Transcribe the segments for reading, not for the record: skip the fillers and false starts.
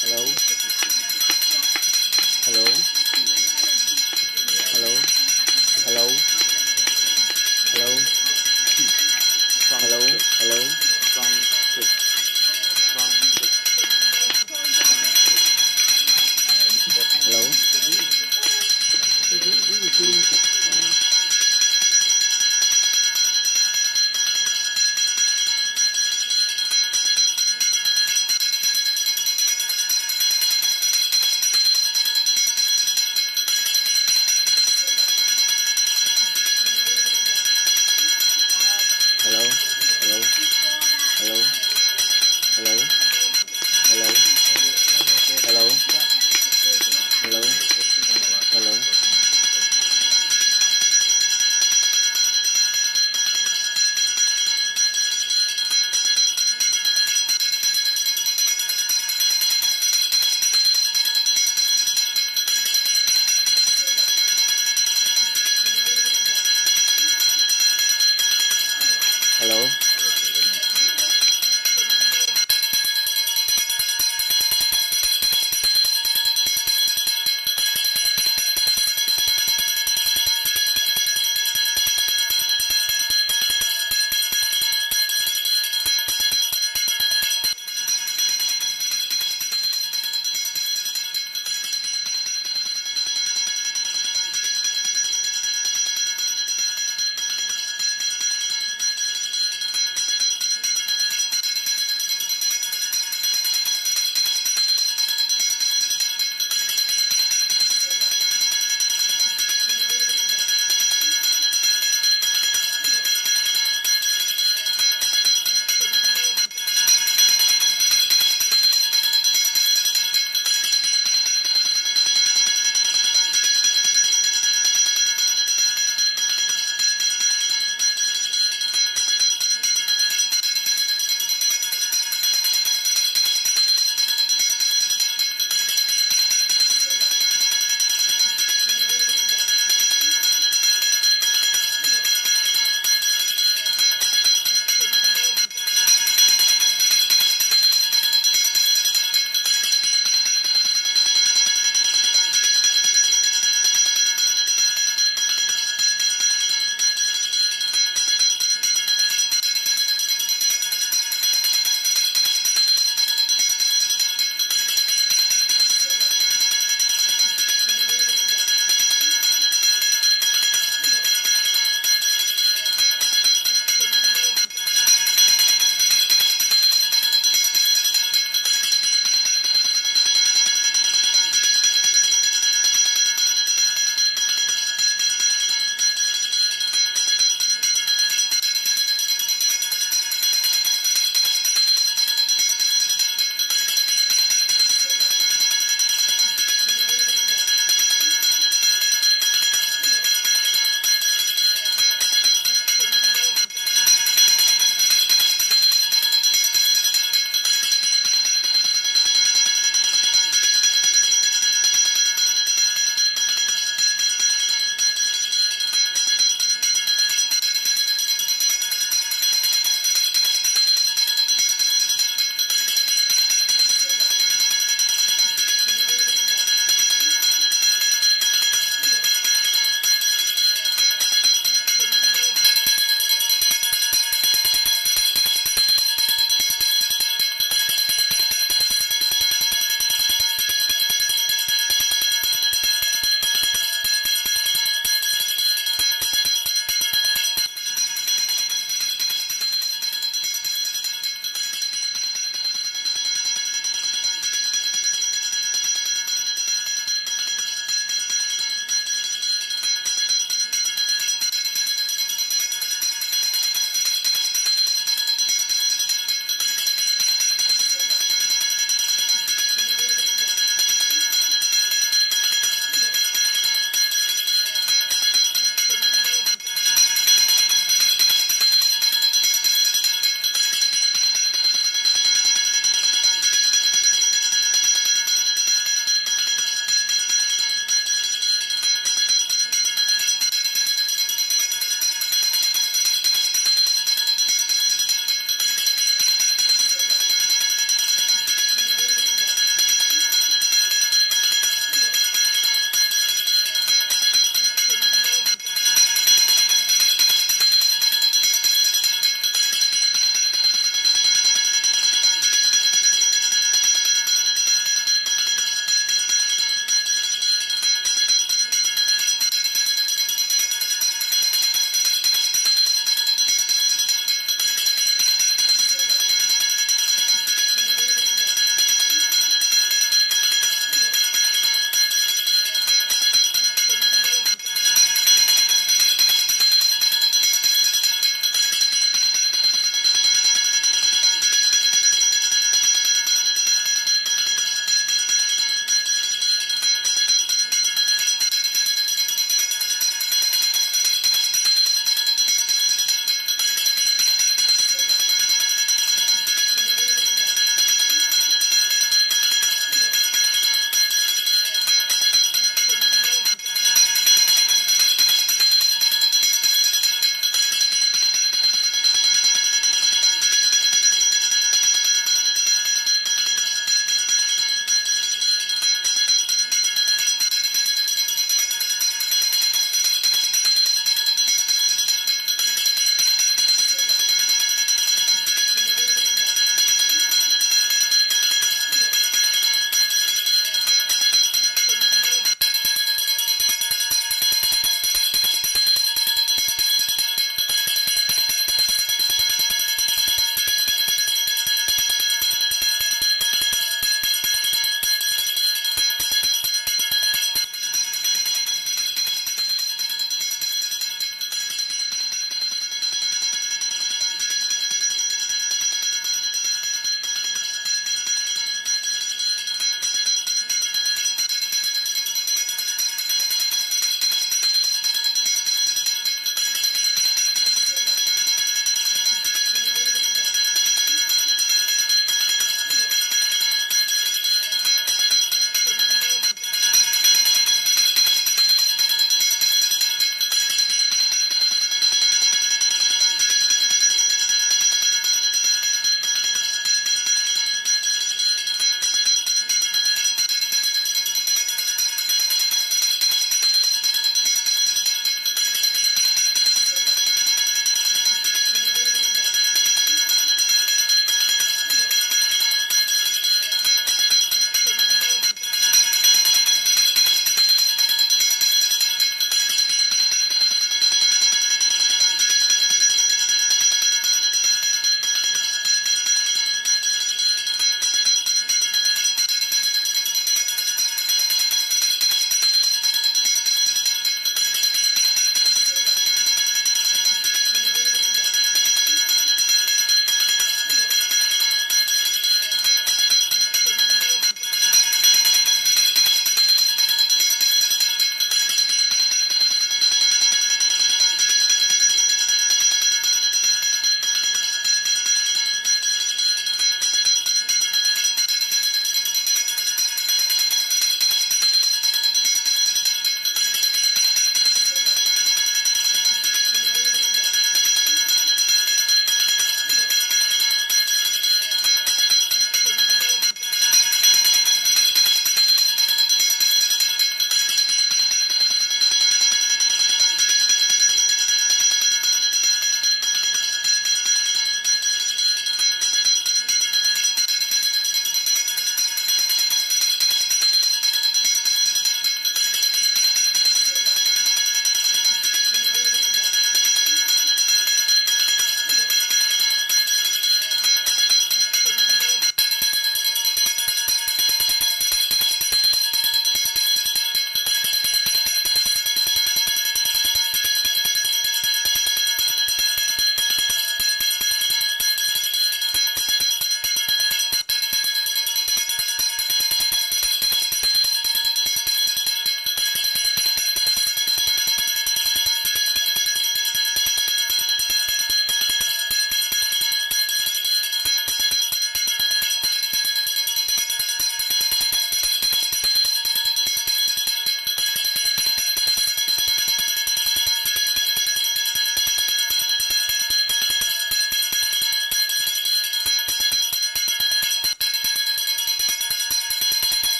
Hello.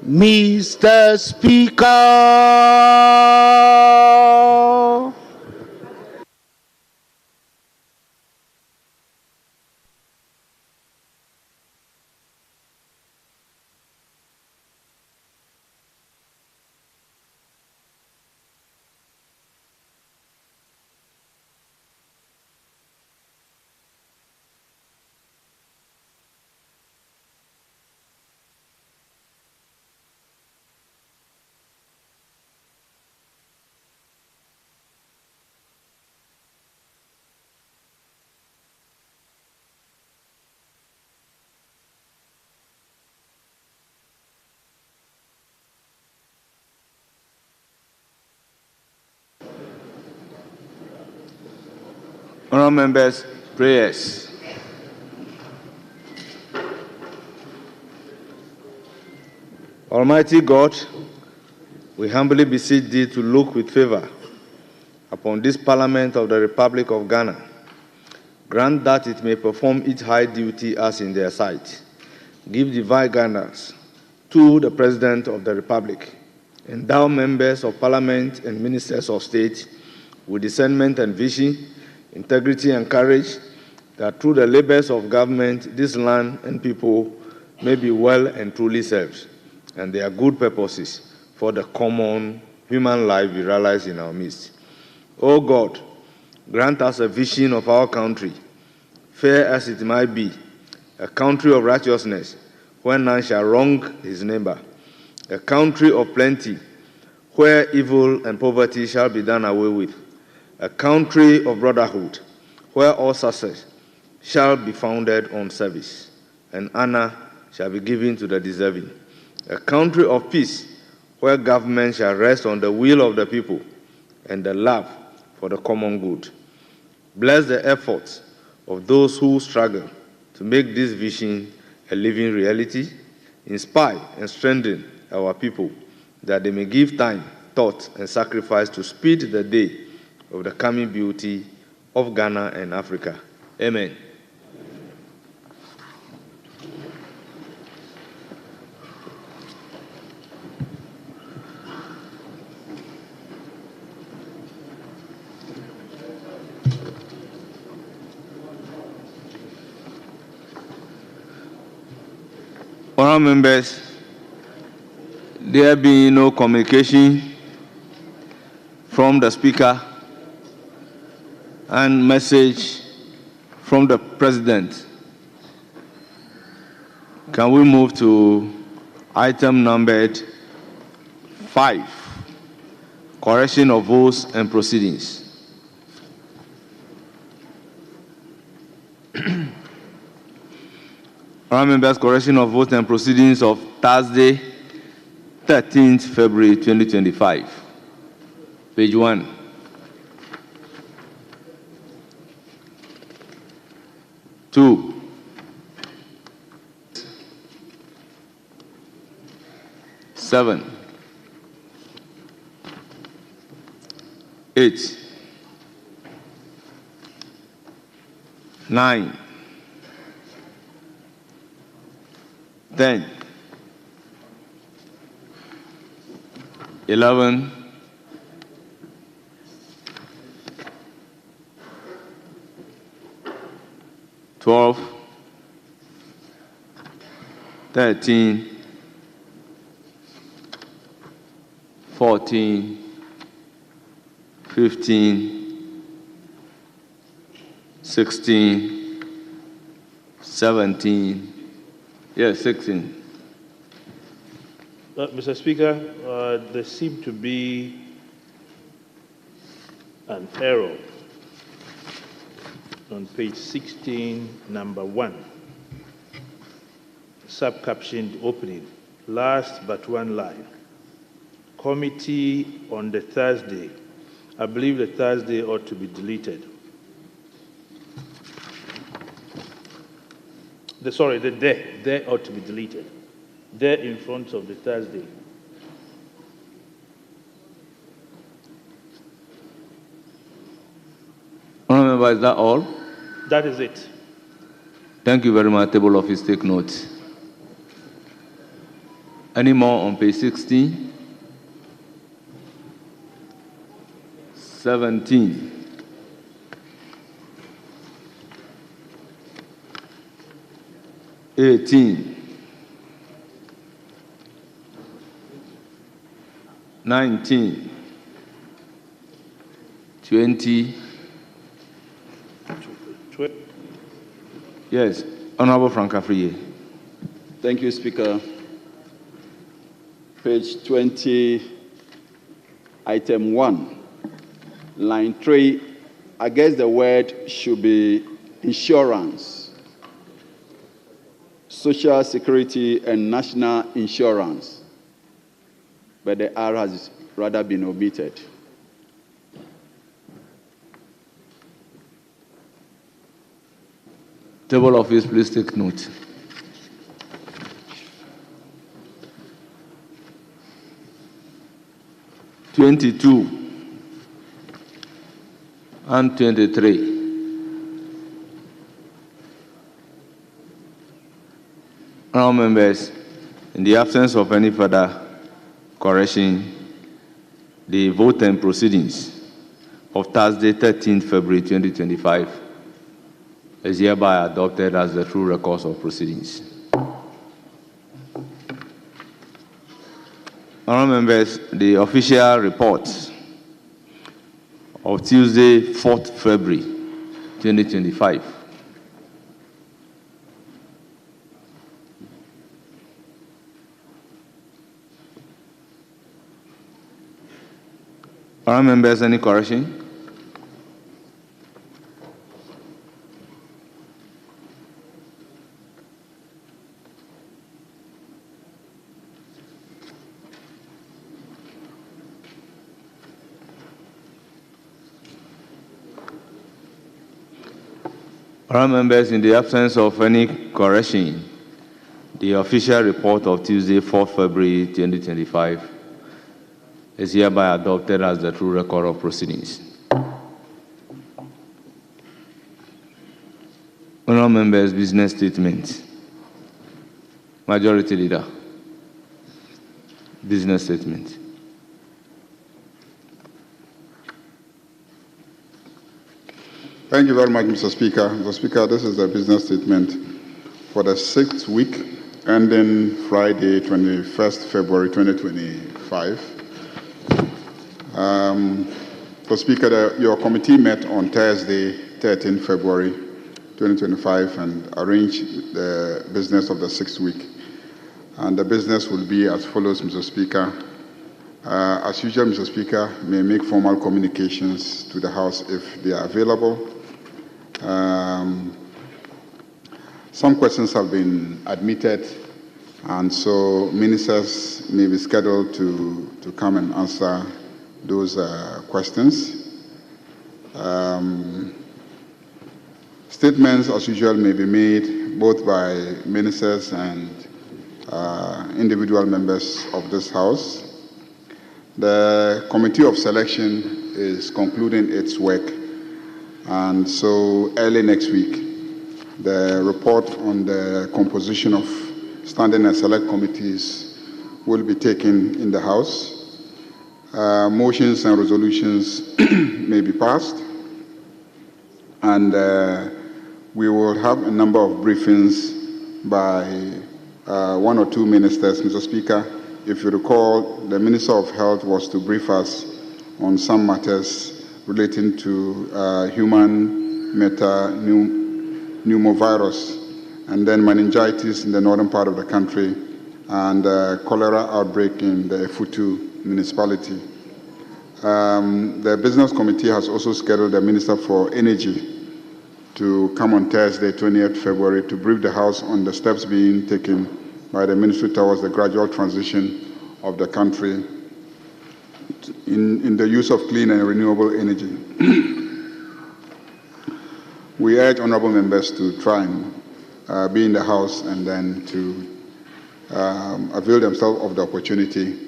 Mr. Speaker. Honourable members, prayers. Almighty God, we humbly beseech thee to look with favor upon this Parliament of the Republic of Ghana. Grant that it may perform its high duty as in their sight. Give divine guidance to the President of the Republic. Endow members of Parliament and ministers of state with discernment and vision, integrity and courage, that through the labors of government, this land and people may be well and truly served, and their good purposes for the common human life be realized in our midst. O God, grant us a vision of our country, fair as it might be, a country of righteousness, where none shall wrong his neighbor, a country of plenty, where evil and poverty shall be done away with, a country of brotherhood, where all success shall be founded on service, and honor shall be given to the deserving, a country of peace, where government shall rest on the will of the people and the love for the common good. Bless the efforts of those who struggle to make this vision a living reality. Inspire and strengthen our people, that they may give time, thought, and sacrifice to speed the day of the coming beauty of Ghana and Africa. Amen. Honourable members, there being no communication from the Speaker and message from the President, can we move to item numbered 5, correction of votes and proceedings? Honourable members, correction of votes and proceedings of Thursday, 13th February 2025. Page 1. Two. Seven. 8. 9. 10. 11. 12. 13. 14. 15. 16. 17. Yes, 16. Mr. Speaker, there seemed to be an error on page 16, number 1, subcaptioned opening, last but one line. Committee on the Thursday. I believe the Thursday ought to be deleted. The there ought to be deleted. There in front of the Thursday. Honourable, is that all? That is it. Thank you very much. Table office, take note. Any more on page 16? 17. 18. 19. 20. Yes, Honorable Frank Afriye. Thank you, Speaker. Page 20, item 1, line 3. I guess the word should be insurance, social security, and national insurance, but the R has rather been omitted. Table office, please take note. (22) and 23. Honourable members, in the absence of any further correction, the vote and proceedings of Thursday, 13th February 2025 is hereby adopted as the true records of proceedings. Honourable members, the official reports of Tuesday, 4th February 2025. Honourable members, any correction? Honourable members, in the absence of any correction, the official report of Tuesday, 4th February 2025 is hereby adopted as the true record of proceedings. Honourable members, business statement. Majority Leader. Business statement. Thank you very much, Mr. Speaker. Mr. Speaker, this is the business statement for the 6th week ending Friday, 21st February 2025. Mr. Speaker, your committee met on Thursday, 13th February 2025 and arranged the business of the 6th week. And the business will be as follows, Mr. Speaker. As usual, Mr. Speaker may make formal communications to the House if they are available. Some questions have been admitted, and so ministers may be scheduled to come and answer those questions. Statements, as usual, may be made both by ministers and individual members of this House. The Committee of Selection is concluding its work, and so early next week, the report on the composition of standing and select committees will be taken in the House. Motions and resolutions may be passed, and we will have a number of briefings by one or two ministers, Mr. Speaker. If you recall, the Minister of Health was to brief us on some matters relating to human metapneumovirus, and then meningitis in the northern part of the country, and cholera outbreak in the Efutu municipality. The Business Committee has also scheduled the Minister for Energy to come on Thursday, 20th February, to brief the House on the steps being taken by the Ministry towards the gradual transition of the country in the use of clean and renewable energy. We urge honourable members to try and be in the House and then to avail themselves of the opportunity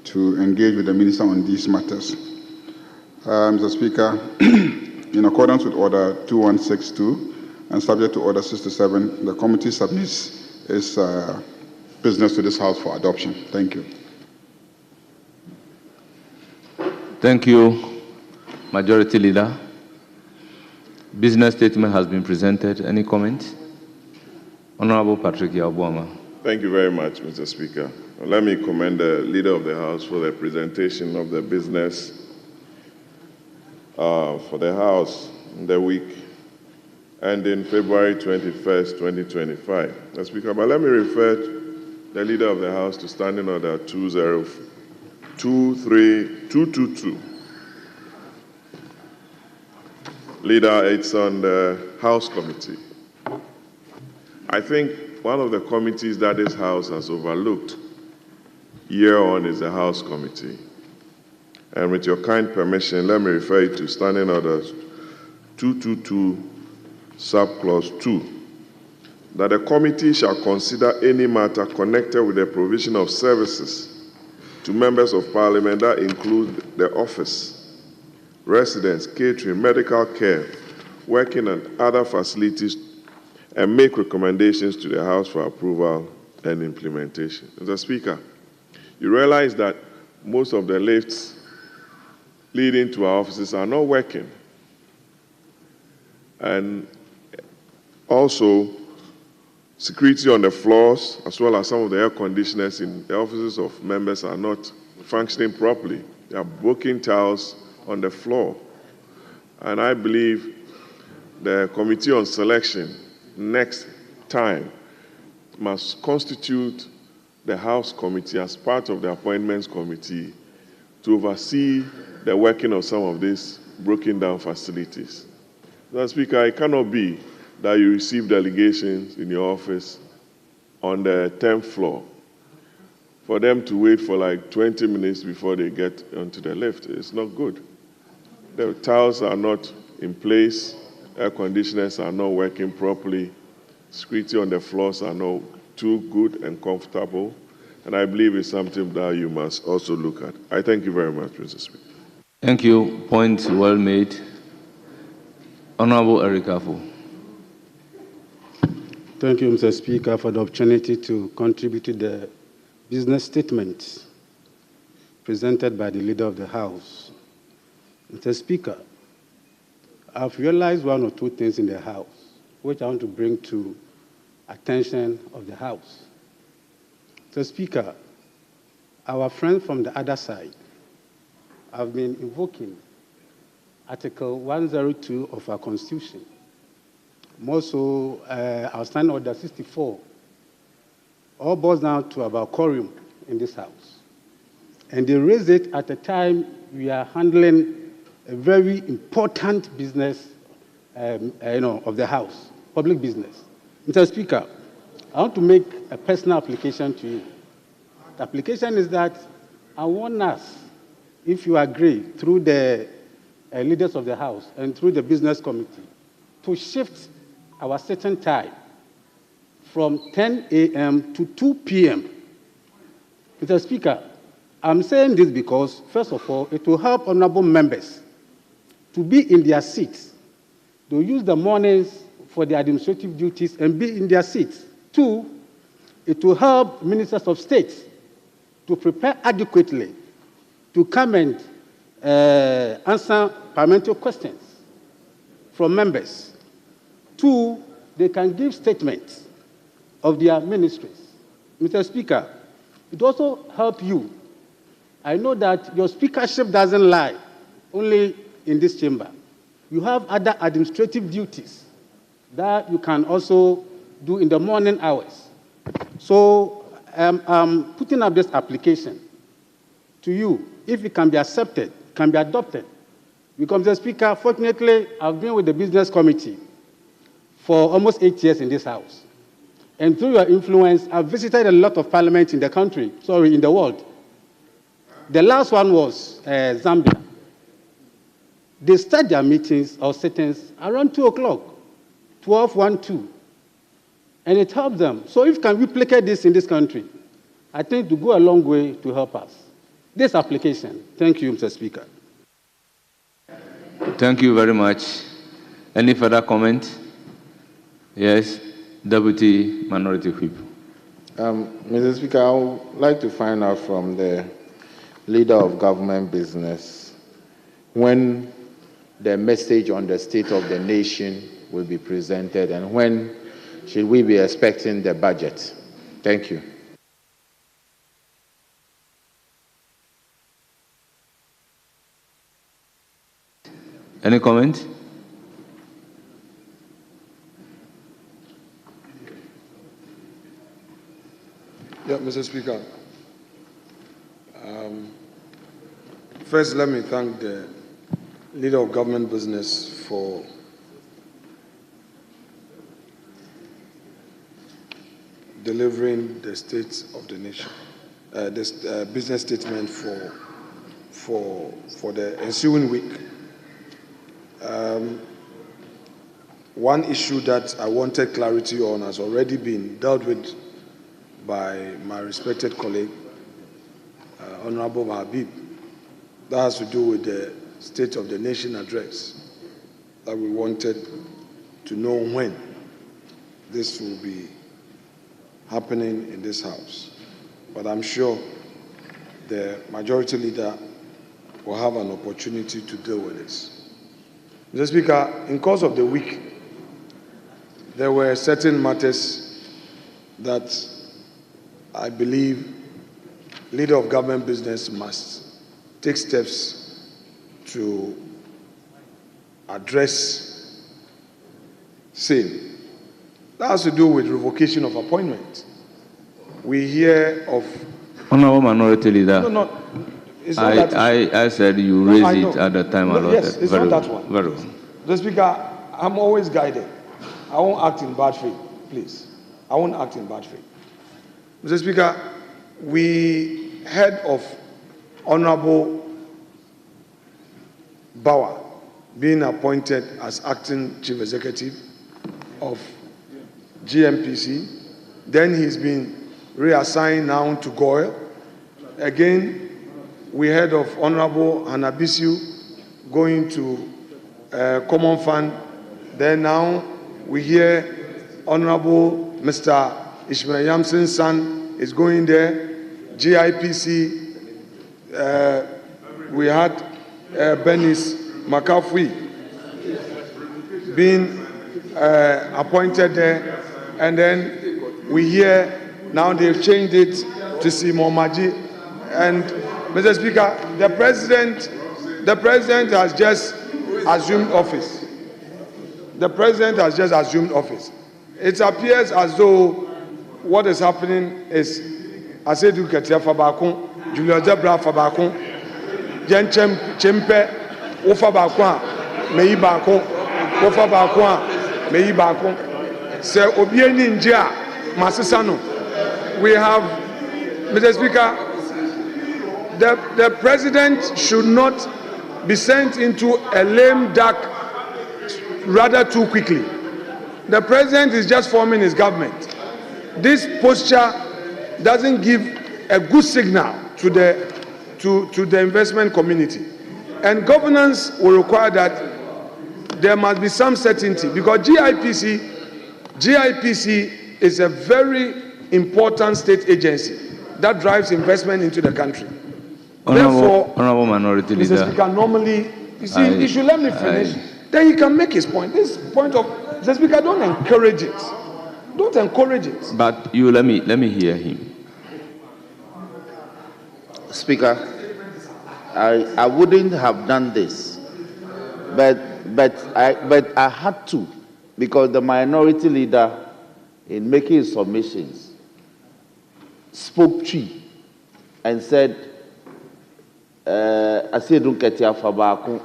to engage with the Minister on these matters. Mr. Speaker, in accordance with Order 2162 and subject to Order 67, the committee submits its business to this House for adoption. Thank you. Thank you, Majority Leader. Business statement has been presented. Any comment? Honorable Patrick Yabuama. Thank you very much, Mr. Speaker. Let me commend the Leader of the House for the presentation of the business for the House in the week ending February 21st, 2025. Mr. Speaker, but let me refer the Leader of the House to Standing Order 222. Leader, it's on the House Committee. I think one of the committees that this House has overlooked year on is the House Committee. And with your kind permission, let me refer you to Standing Order 222, subclause 2, that the committee shall consider any matter connected with the provision of services to members of Parliament that include the office, residence, catering, medical care, working and other facilities, and make recommendations to the House for approval and implementation. Mr. Speaker, you realize that most of the lifts leading to our offices are not working. And also, security on the floors, as well as some of the air conditioners in the offices of members are not functioning properly. There are broken tiles on the floor. And I believe the Committee on Selection next time must constitute the House Committee as part of the Appointments Committee to oversee the working of some of these broken down facilities. Mr. Speaker, it cannot be that you receive delegations in your office on the 10th floor for them to wait for like 20 minutes before they get onto the lift. It's not good. The tiles are not in place, air conditioners are not working properly, security on the floors are not too good and comfortable, and I believe it's something that you must also look at. I thank you very much, Mr. Speaker. Thank you. Point well made. Honorable Eric Afo. Thank you, Mr. Speaker, for the opportunity to contribute to the business statement presented by the Leader of the House. Mr. Speaker, I've realized one or two things in the House which I want to bring to attention of the House. Mr. Speaker, our friends from the other side have been invoking Article 102 of our Constitution, more so our Standing Order 64, all boils down to about quorum in this House. And they raise it at a time we are handling a very important business of the House, public business. Mr. Speaker, I want to make a personal application to you. The application is that I want us, if you agree, through the leaders of the House and through the Business Committee, to shift our sitting time from 10 a.m. to 2 p.m. Mr. Speaker, I'm saying this because, first of all, it will help honorable members to be in their seats. They'll use the mornings for their administrative duties and be in their seats. Two, it will help ministers of state to prepare adequately to come and answer parliamentary questions from members. Two, they can give statements of their ministries. Mr. Speaker, it also helps you. I know that your speakership doesn't lie only in this chamber. You have other administrative duties that you can also do in the morning hours. So I'm putting up this application to you. If it can be accepted, can be adopted. Because, Mr. Speaker, fortunately, I've been with the Business Committee for almost 8 years in this House. And through your influence, I've visited a lot of parliaments in the country, in the world. The last one was Zambia. They start their meetings or sittings around 2 o'clock, 12, 1, 2. And it helps them. So if we can replicate this in this country, I think to go a long way to help us. This application. Thank you, Mr. Speaker. Thank you very much. Any further comment? Yes, Deputy Minority Whip. Mr. Speaker, I would like to find out from the leader of government business when the message on the state of the nation will be presented and when should we be expecting the budget. Thank you. Any comment? Yeah, Mr. Speaker. First, let me thank the leader of government business for delivering the state of the nation, this business statement for the ensuing week. One issue that I wanted clarity on has already been dealt with by my respected colleague, Honorable Habib. That has to do with the State of the Nation address that we wanted to know when this will be happening in this House. But I'm sure the majority leader will have an opportunity to deal with this. Mr. Speaker, in course of the week, there were certain matters that I believe leader of government business must take steps to address same. That has to do with revocation of appointment. We hear of... Honorable Minority Leader. No, it's not that I said you raised it at the time allotted. Yes, it's very not that well. one. Very well. The Speaker, I'm always guided. I won't act in bad faith, please. I won't act in bad faith. Mr. Speaker, we heard of Honorable Bauer being appointed as acting chief executive of GMPC. Then he's been reassigned now to GOIL. Again, we heard of Honorable Hanabisiu going to Common Fund. Then now we hear Honorable Mr. Ishmael Yamson's son is going there. GIPC, we had Benis Makafui being appointed there, and then we hear now they've changed it to Simon Maji. And Mr. Speaker, the president has just assumed office. The president has just assumed office. It appears as though what is happening is Asedu Ketia Fabakun, Julius Zebra Fabakun, Jen Chempe, Ofabakwa, Mei Bakun, Ofabakwa, Mei Bakun. Se Obieni Njia, Masisano. We have, Mr. Speaker, the president should not be sent into a lame duck rather too quickly. The president is just forming his government. This posture doesn't give a good signal to the investment community. And governance will require that there must be some certainty, because GIPC is a very important state agency that drives investment into the country. Honorable Minority Leader. Mr. Speaker, normally, you see, you should let me finish. Then he can make his point. This point of, Mr. Speaker, don't encourage it. Don't encourage it. But you let me hear him. Speaker, I wouldn't have done this, but I had to, because the minority leader, in making his submissions, spoke tree and said, I said, don't get here for Baku.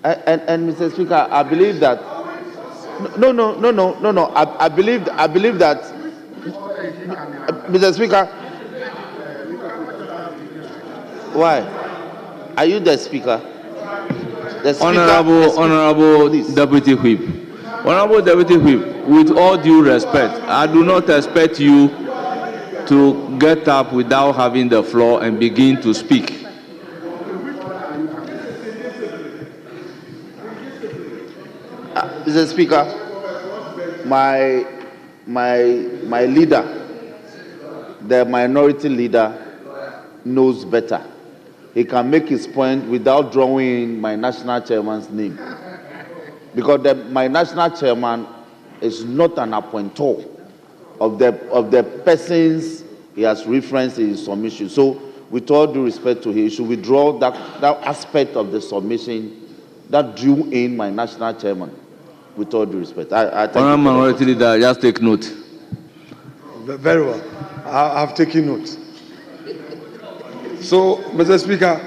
And Mr. Speaker, I believe that. No. I believe that, Mr. Speaker. Why? Are you the Speaker? The Speaker, Honorable Deputy Whip. Honorable Deputy Whip, with all due respect, I do not expect you to get up without having the floor and begin to speak. Mr. Speaker, my leader the minority leader knows better. He can make his point without drawing my national chairman's name. Because my national chairman is not an appointor of the persons he has referenced in his submission. So, with all due respect to him, he should withdraw that aspect of the submission that drew in my national chairman. With all due respect. Honourable Minority Leader, just take note. Very well. I've taken note. So, Mr. Speaker,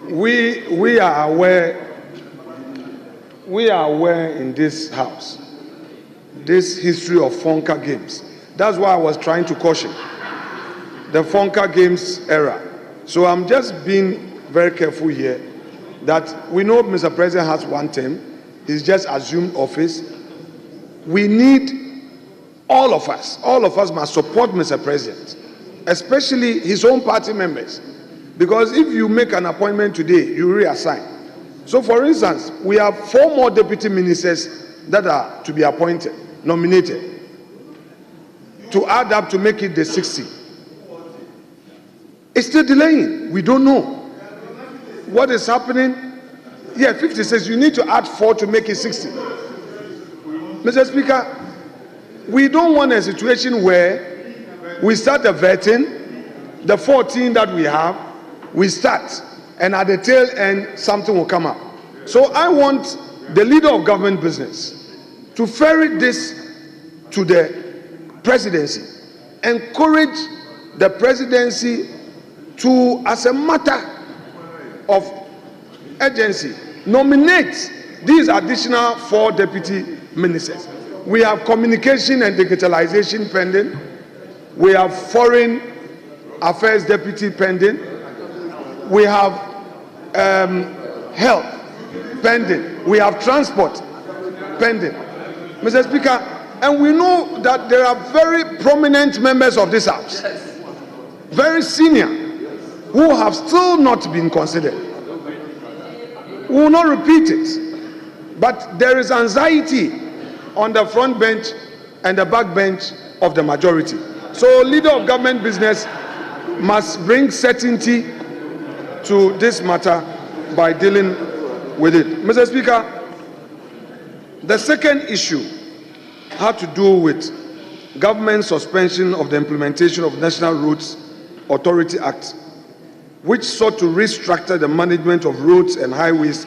we are aware in this House, this history of Fonka games. That's why I was trying to caution the Fonka games era. So I'm just being very careful here that we know Mr. President has one term. He's just assumed office. We need all of us must support Mr. President, especially his own party members. Because if you make an appointment today, you reassign. So for instance, we have 4 more deputy ministers that are to be appointed, nominated, to add up to make it the 60. It's still delaying. We don't know what is happening. Yeah, 50 says you need to add 4 to make it 60. Mr. Speaker, we don't want a situation where we start the vetting, the 14 that we have, we start, and at the tail end, something will come up. So I want the leader of government business to ferry this to the presidency, encourage the presidency to, as a matter of urgency, nominate these additional 4 deputy ministers. We have communication and digitalization pending. We have foreign affairs deputy pending. We have health pending. We have transport pending. Mr. Speaker, and we know that there are very prominent members of this House, very senior, who have still not been considered. We will not repeat it, but there is anxiety on the front bench and the back bench of the majority. So, leader of government business must bring certainty to this matter by dealing with it. Mr. Speaker, the second issue had to do with government suspension of the implementation of National Roads Authority Act, which sought to restructure the management of roads and highways.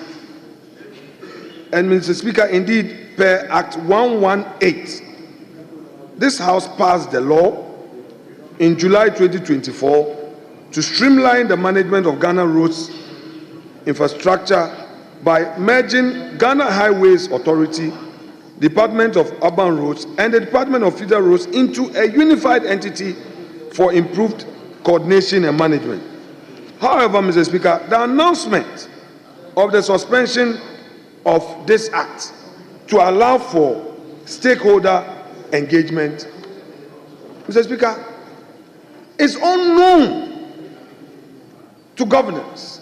And Mr. Speaker, indeed, per Act 118, this House passed the law in July 2024 to streamline the management of Ghana roads infrastructure by merging Ghana Highways Authority, Department of Urban Roads, and the Department of Federal Roads into a unified entity for improved coordination and management. However, Mr. Speaker, the announcement of the suspension of this act to allow for stakeholder engagement, Mr. Speaker, is unknown to governance.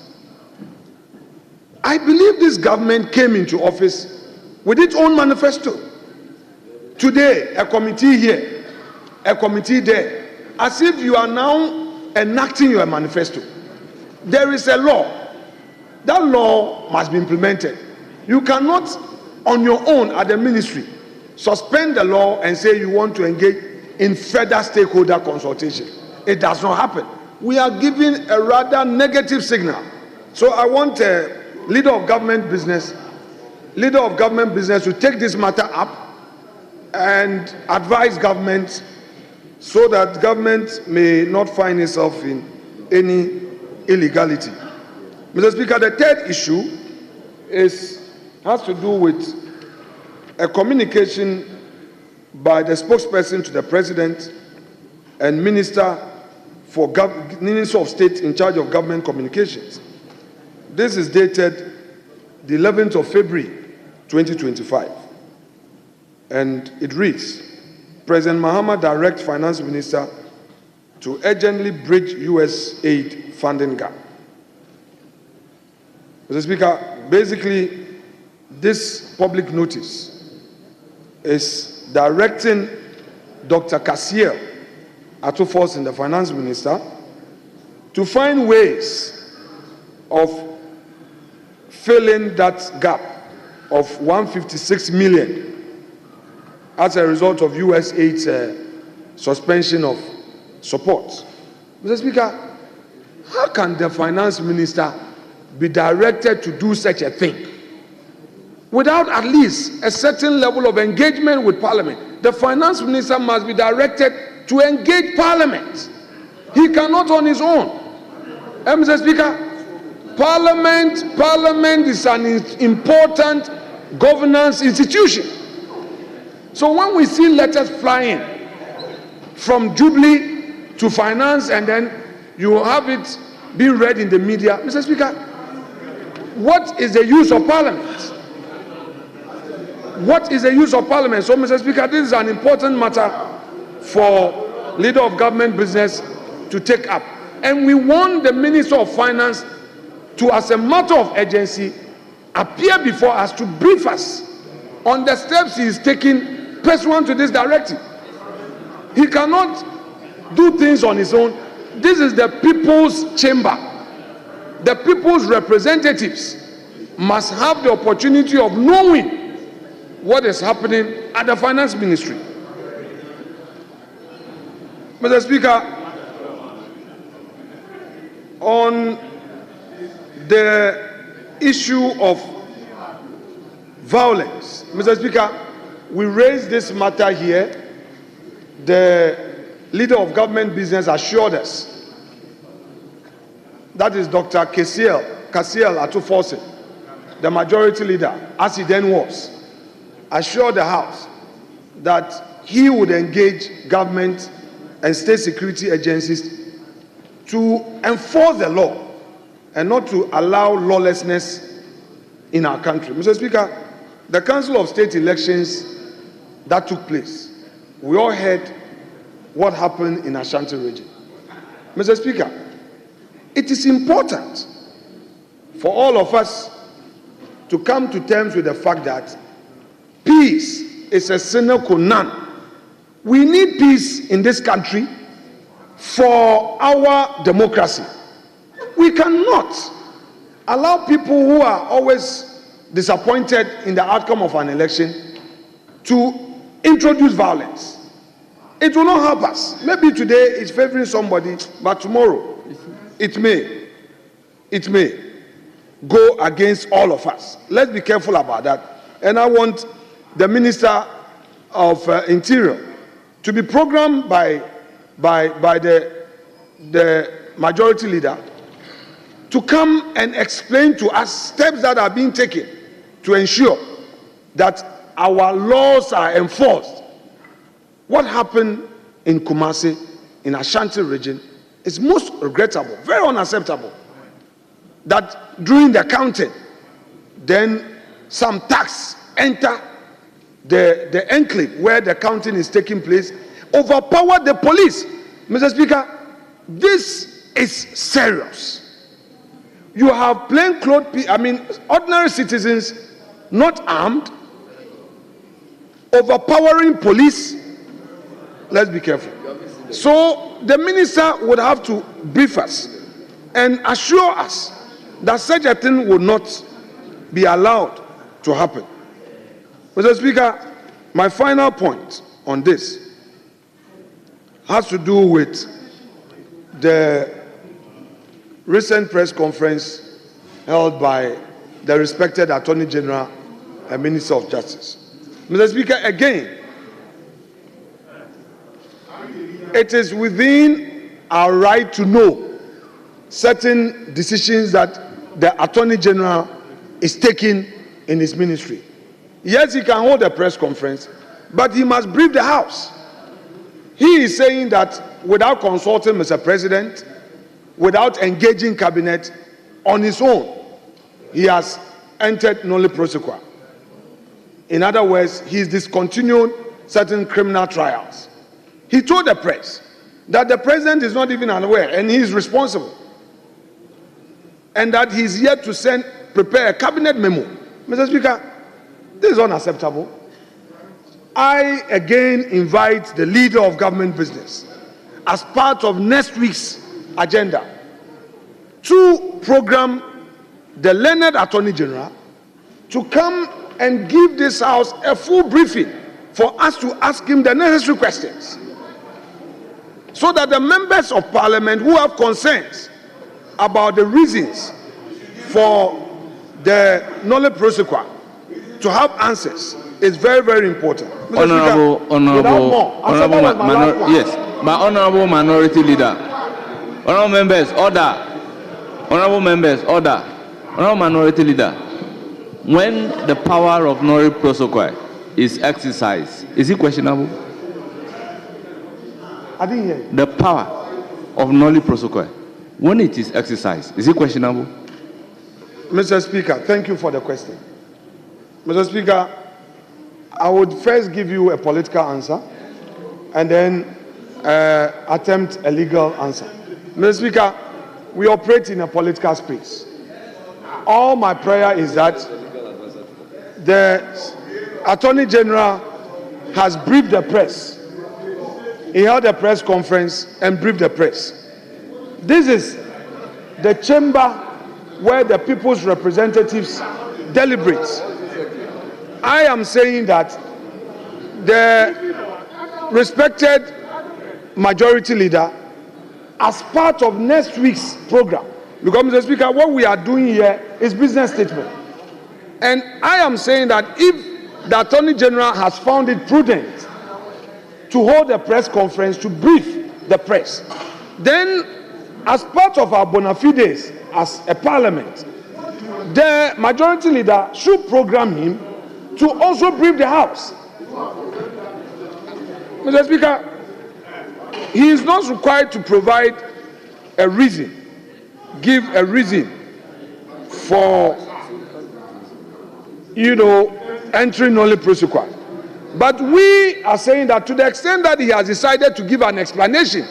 I believe this government came into office with its own manifesto. Today, a committee here, a committee there, as if you are now enacting your manifesto. There is a law. That law must be implemented. You cannot, on your own at the ministry, suspend the law and say you want to engage in further stakeholder consultation. It does not happen. We are giving a rather negative signal. So I want a leader of government business to take this matter up and advise government so that government may not find itself in any illegality. Mr. Speaker, the third issue has to do with a communication by the spokesperson to the President and Minister of State in charge of government communications. This is dated the 11th of February 2025, and it reads, President Mahama directs Finance Minister to urgently bridge U.S. aid funding gap. Mr. Speaker, basically, this public notice is directing Dr. Kassiel Atufos and the finance minister to find ways of filling that gap of 156 million as a result of USAID's suspension of support. Mr. Speaker, how can the finance minister be directed to do such a thing without at least a certain level of engagement with Parliament? The finance minister must be directed to engage Parliament. He cannot on his own. Mr. Speaker, Parliament is an important governance institution. So when we see letters flying from Jubilee to finance and then you have it being read in the media, Mr. Speaker, what is the use of Parliament? What is the use of Parliament? So, Mr. Speaker, this is an important matter for Leader of Government Business to take up. And we want the Minister of Finance to, as a matter of urgency, appear before us to brief us on the steps he is taking pursuant to this directive. He cannot do things on his own. This is the people's chamber. The people's representatives must have the opportunity of knowing what is happening at the finance ministry. Mr. Speaker, on the issue of violence, Mr. Speaker, we raised this matter here. The Leader of Government Business assured us, that is Dr. Kasiel Atufose, the majority leader, as he then was, assured the House that he would engage government and state security agencies to enforce the law and not to allow lawlessness in our country. Mr. Speaker, the Council of State elections that took place, we all heard what happened in Ashanti region. Mr. Speaker, it is important for all of us to come to terms with the fact that peace is a sine qua non. We need peace in this country for our democracy. We cannot allow people who are always disappointed in the outcome of an election to introduce violence. It will not help us. Maybe today it's favoring somebody, but tomorrow it may go against all of us. Let's be careful about that. And I want the Minister of Interior to be programmed by the majority leader to come and explain to us steps that are being taken to ensure that our laws are enforced. What happened in Kumasi, in Ashanti region, is most regrettable, very unacceptable. That during the counting, then some tax enter the enclave where the counting is taking place, overpower the police. Mr. Speaker, this is serious. You have plainclothes, ordinary citizens, not armed, overpowering police. Let's be careful. So the minister would have to brief us and assure us that such a thing would not be allowed to happen. Mr. Speaker, my final point on this has to do with the recent press conference held by the respected Attorney General and Minister of Justice. Mr. Speaker, again, it is within our right to know certain decisions that the Attorney General is taking in his ministry. Yes, he can hold a press conference, but he must brief the House. He is saying that without consulting Mr. President, without engaging cabinet, on his own, he has entered nolle prosequi. In other words, he is discontinuing certain criminal trials. He told the press that the president is not even aware and he is responsible, and that he is yet to prepare a cabinet memo. Mr. Speaker, this is unacceptable. I again invite the Leader of Government Business as part of next week's agenda to program the learned Attorney General to come and give this House a full briefing for us to ask him the necessary questions, so that the members of Parliament who have concerns about the reasons for the nolle prosequi to have answers is very, very important. Honorable Minority Leader. Honorable members, order. Honorable members, order. Honorable Minority Leader. When the power of nolle prosequi is exercised, is it questionable? I didn't hear you. The power of nolle prosequi, when it is exercised, is it questionable? Mr. Speaker, thank you for the question. Mr. Speaker, I would first give you a political answer and then attempt a legal answer. Mr. Speaker, we operate in a political space. All my prayer is that the Attorney General has briefed the press. He held a press conference and briefed the press. This is the chamber where the people's representatives deliberate. I am saying that the respected majority leader, as part of next week's program, because Mr. Speaker, what we are doing here is business statement. And I am saying that if the Attorney General has found it prudent to hold a press conference to brief the press, then as part of our bona fides as a parliament, the majority leader should program him to also brief the House. Mr. Speaker, he is not required to provide a reason, give a reason for, entering nolle prosequi. But we are saying that to the extent that he has decided to give an explanation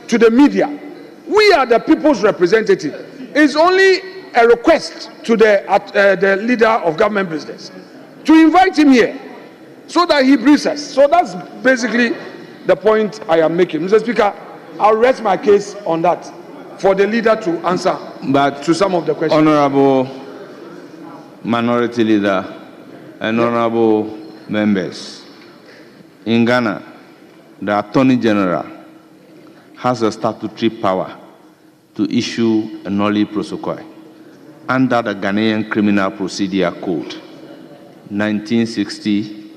to the media, we are the people's representative. It's only a request to the leader of government business to invite him here so that he briefs us. So that's basically the point I am making. Mr. Speaker, I'll rest my case on that for the leader to answer to some of the questions. Honorable Minority Leader and honorable members, in Ghana, the Attorney General has a statutory power to issue a nolle prosequi under the Ghanaian Criminal Procedure Code 1960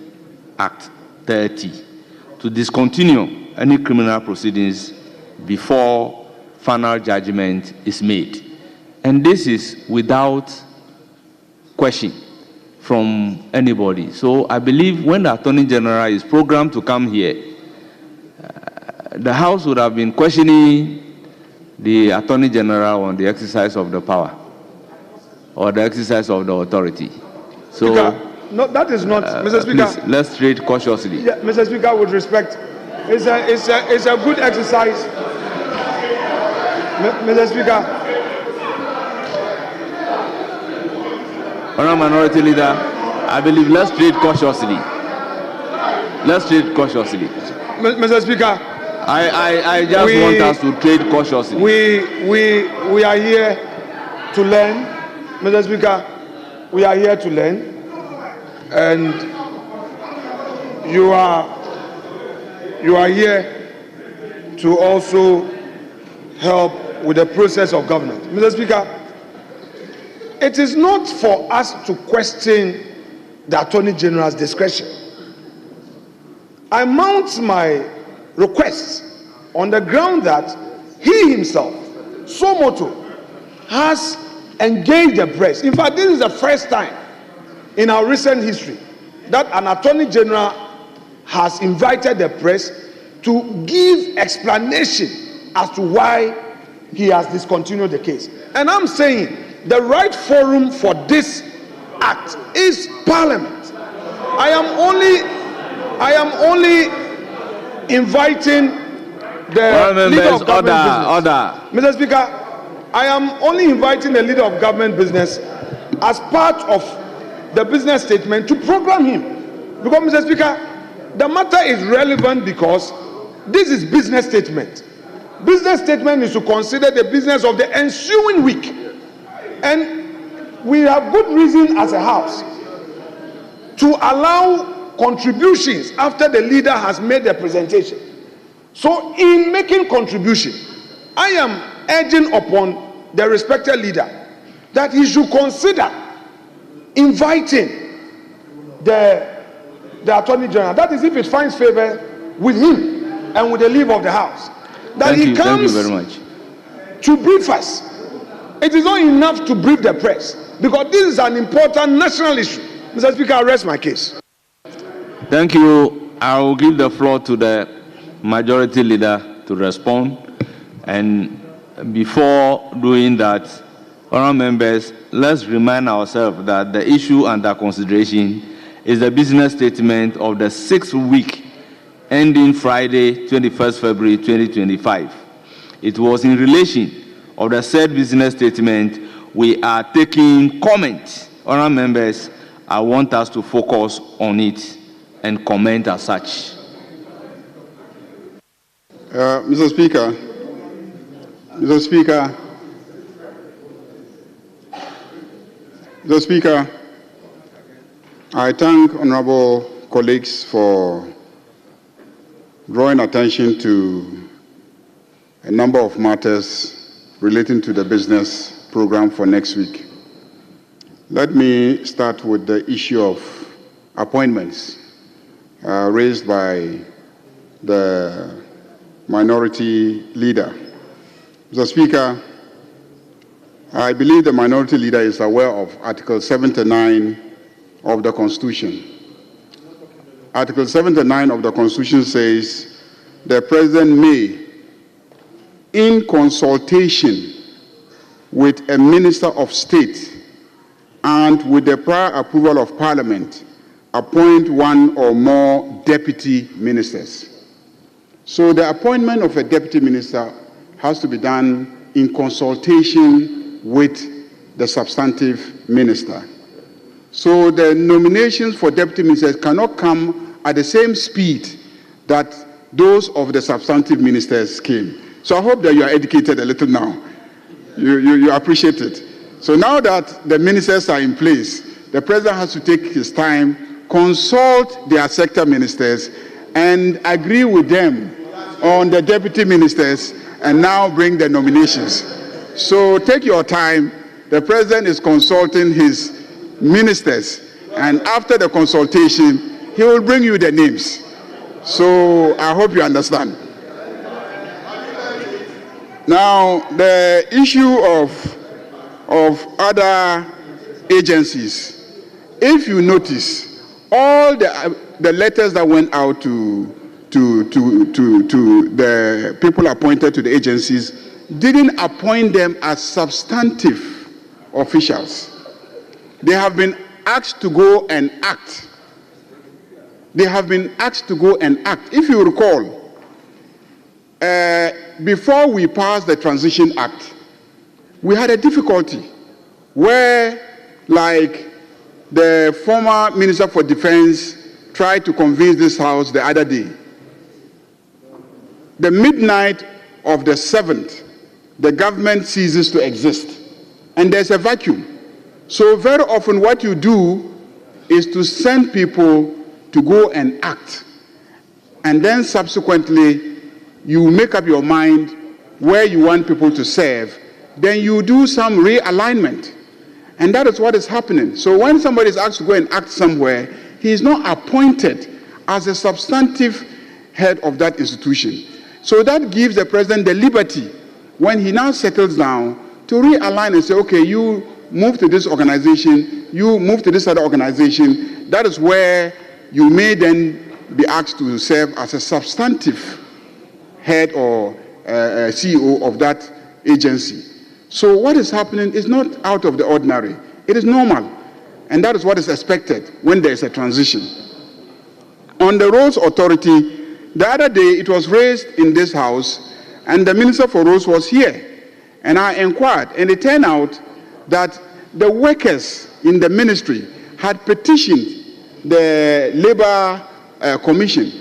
Act 30 to discontinue any criminal proceedings before final judgment is made. And this is without question from anybody. So I believe when the Attorney General is programmed to come here, the House would have been questioning the Attorney General on the exercise of the power or the exercise of the authority. So, Speaker, no, that is not, Mr. Speaker. Please, let's tread cautiously. Yeah, Mr. Speaker, with respect, it's a good exercise. Mr. Speaker. Honourable Minority Leader, I believe let's tread cautiously. Let's tread cautiously. Mr. Speaker. I just want us to trade cautiously. We are here to learn, Mr. Speaker. We are here to learn, and you are here to also help with the process of governance, Mr. Speaker. It is not for us to question the Attorney General's discretion. I mount my requests on the ground that he himself, Somoto, has engaged the press. In fact, this is the first time in our recent history that an Attorney General has invited the press to give explanation as to why he has discontinued the case. And I'm saying the right forum for this act is Parliament. I am only inviting the leader of government business. Mr. Speaker, I am only inviting the leader of government business as part of the business statement to program him. Because, Mr. Speaker, the matter is relevant because this is business statement. business statement is to consider the business of the ensuing week. And we have good reason as a house to allow contributions after the leader has made the presentation. So in making contribution, I am urging upon the respected leader that he should consider inviting the Attorney General. That is, if it finds favor with him and with the leave of the House. That he comes very much. to brief us. It is not enough to brief the press, because this is an important national issue. Mr. Speaker, I rest my case. Thank you. I will give the floor to the majority leader to respond. And before doing that, honourable members, let's remind ourselves that the issue under consideration is the business statement of the 6th week ending Friday, 21st February 2025. It was in relation of the said business statement we are taking comments. Honourable members, I want us to focus on it and comment as such. Mr. Speaker, I thank honourable colleagues for drawing attention to a number of matters relating to the business program for next week. Let me start with the issue of appointments raised by the minority leader. Mr. Speaker, I believe the minority leader is aware of Article 79 of the Constitution. Article 79 of the Constitution says the President may, in consultation with a Minister of State and with the prior approval of Parliament, appoint one or more deputy ministers. So the appointment of a deputy minister has to be done in consultation with the substantive minister. So the nominations for deputy ministers cannot come at the same speed that those of the substantive ministers came. So I hope that you are educated a little now. You appreciate it. So now that the ministers are in place, the president has to take his time, consult their sector ministers, and agree with them on the deputy ministers, and now bring the nominations. So take your time. The president is consulting his ministers, and after the consultation, he will bring you the names. So I hope you understand. Now, the issue of other agencies, if you notice, all the letters that went out to the people appointed to the agencies didn't appoint them as substantive officials. They have been asked to go and act. They have been asked to go and act. If you recall, before we passed the Transition Act, we had a difficulty where, like, the former Minister for Defense tried to convince this House the other day. The midnight of the 7th, the government ceases to exist, and there's a vacuum. So very often what you do is to send people to go and act, and then subsequently you make up your mind where you want people to serve, then you do some realignment. And that is what is happening. So when somebody is asked to go and act somewhere, he is not appointed as a substantive head of that institution. So that gives the president the liberty, when he now settles down, to realign and say, okay, you move to this organization, you move to this other organization. That is where you may then be asked to serve as a substantive head or CEO of that agency. So what is happening is not out of the ordinary. It is normal. And that is what is expected when there is a transition. On the Roads Authority, the other day it was raised in this House, and the Minister for Roads was here. And I inquired, and it turned out that the workers in the ministry had petitioned the Labour Commission.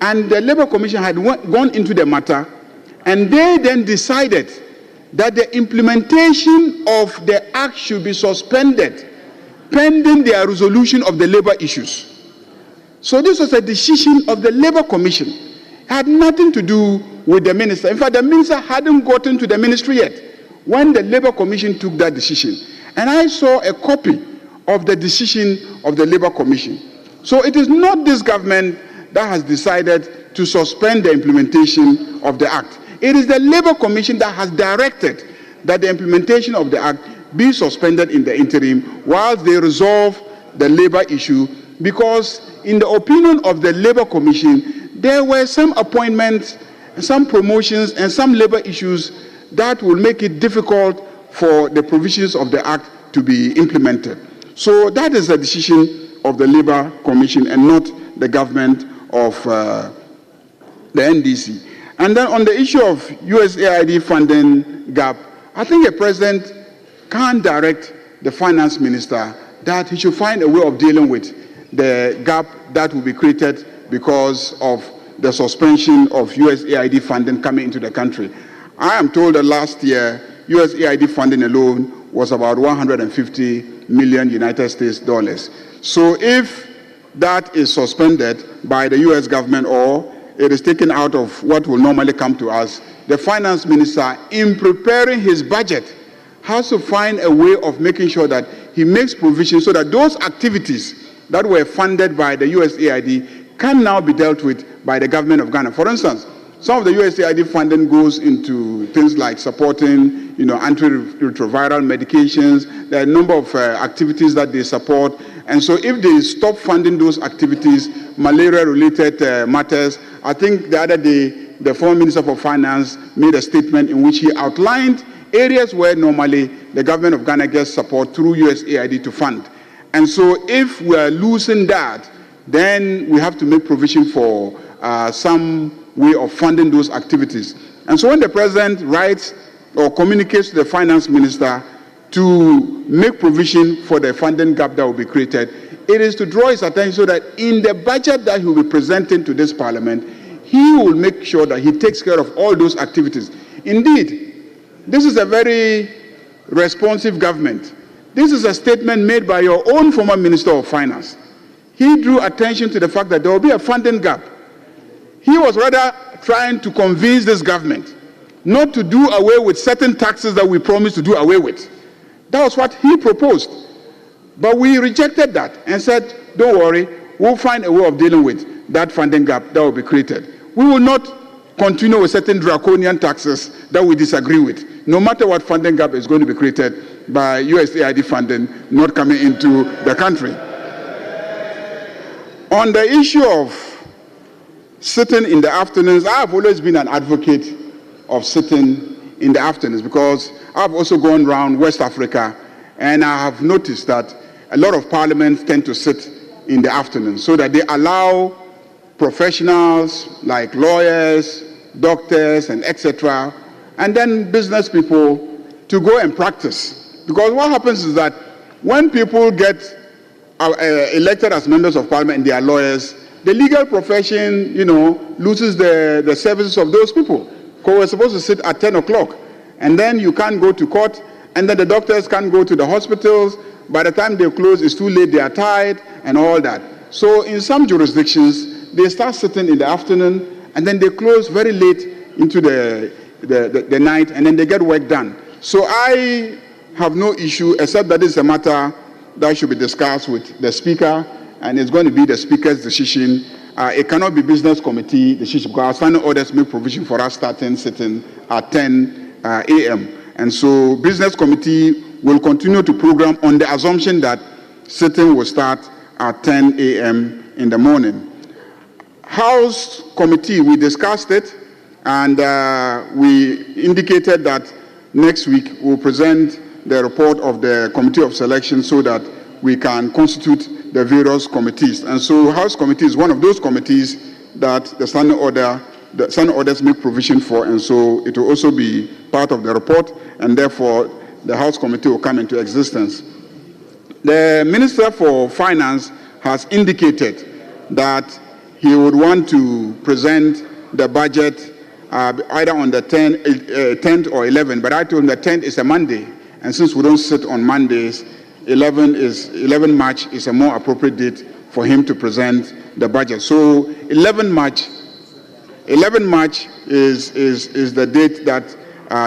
And the Labour Commission had gone into the matter And they then decided that the implementation of the act should be suspended pending their resolution of the labor issues. So this was a decision of the Labor Commission. It had nothing to do with the minister. In fact, the minister hadn't gotten to the ministry yet when the Labor Commission took that decision. And I saw a copy of the decision of the Labor Commission. So it is not this government that has decided to suspend the implementation of the act. It is the Labor Commission that has directed that the implementation of the act be suspended in the interim while they resolve the labor issue, because in the opinion of the Labor Commission, there were some appointments, some promotions, and some labor issues that will make it difficult for the provisions of the act to be implemented. So that is a decision of the Labor Commission and not the government of the NDC. And then on the issue of USAID funding gap, I think a president can direct the finance minister that he should find a way of dealing with the gap that will be created because of the suspension of USAID funding coming into the country. I am told that last year, USAID funding alone was about 150 million United States dollars. So if that is suspended by the US government or it is taken out of what will normally come to us, the finance minister, in preparing his budget, has to find a way of making sure that he makes provision so that those activities that were funded by the USAID can now be dealt with by the government of Ghana. For instance, some of the USAID funding goes into things like supporting, antiretroviral medications. There are a number of activities that they support. And so if they stop funding those activities, malaria-related matters, I think the other day, the former Minister for Finance made a statement in which he outlined areas where normally the government of Ghana gets support through USAID to fund. And so if we are losing that, then we have to make provision for some way of funding those activities. And so when the president writes or communicates to the finance minister to make provision for the funding gap that will be created, it is to draw his attention so that in the budget that he will be presenting to this parliament, he will make sure that he takes care of all those activities. Indeed, this is a very responsive government. This is a statement made by your own former Minister of Finance. He drew attention to the fact that there will be a funding gap. He was rather trying to convince this government not to do away with certain taxes that we promised to do away with. That was what he proposed. But we rejected that and said, don't worry, we'll find a way of dealing with that funding gap that will be created. We will not continue with certain draconian taxes that we disagree with, no matter what funding gap is going to be created by USAID funding not coming into the country. On the issue of sitting in the afternoons, I have always been an advocate of sitting in the afternoons because I've also gone around West Africa and I have noticed that a lot of parliaments tend to sit in the afternoon so that they allow professionals like lawyers, doctors, and etc., and then business people to go and practice. Because what happens is that when people get elected as members of parliament and they are lawyers, the legal profession, loses the services of those people. Because we're supposed to sit at 10 o'clock, and then you can't go to court, and then the doctors can't go to the hospitals. By the time they close, it's too late, they are tired, and all that. So in some jurisdictions, they start sitting in the afternoon, and then they close very late into the night, and then they get work done. So I have no issue, except that it's a matter that should be discussed with the Speaker, and it's going to be the Speaker's decision. It cannot be Business Committee decision, because our standing orders make provision for us starting sitting at 10 a.m. And so Business Committee will continue to program on the assumption that sitting will start at 10 a.m. in the morning. House Committee, we discussed it, and we indicated that next week we'll present the report of the Committee of Selection so that we can constitute the various committees. And so House Committee is one of those committees that the standing orders make provision for, and so it will also be part of the report, and therefore the House Committee will come into existence. The Minister for Finance has indicated that he would want to present the budget either on the 10th or 11th, but I told him the 10th is a Monday, and since we don't sit on Mondays, 11 March is a more appropriate date for him to present the budget. So 11 March is the date that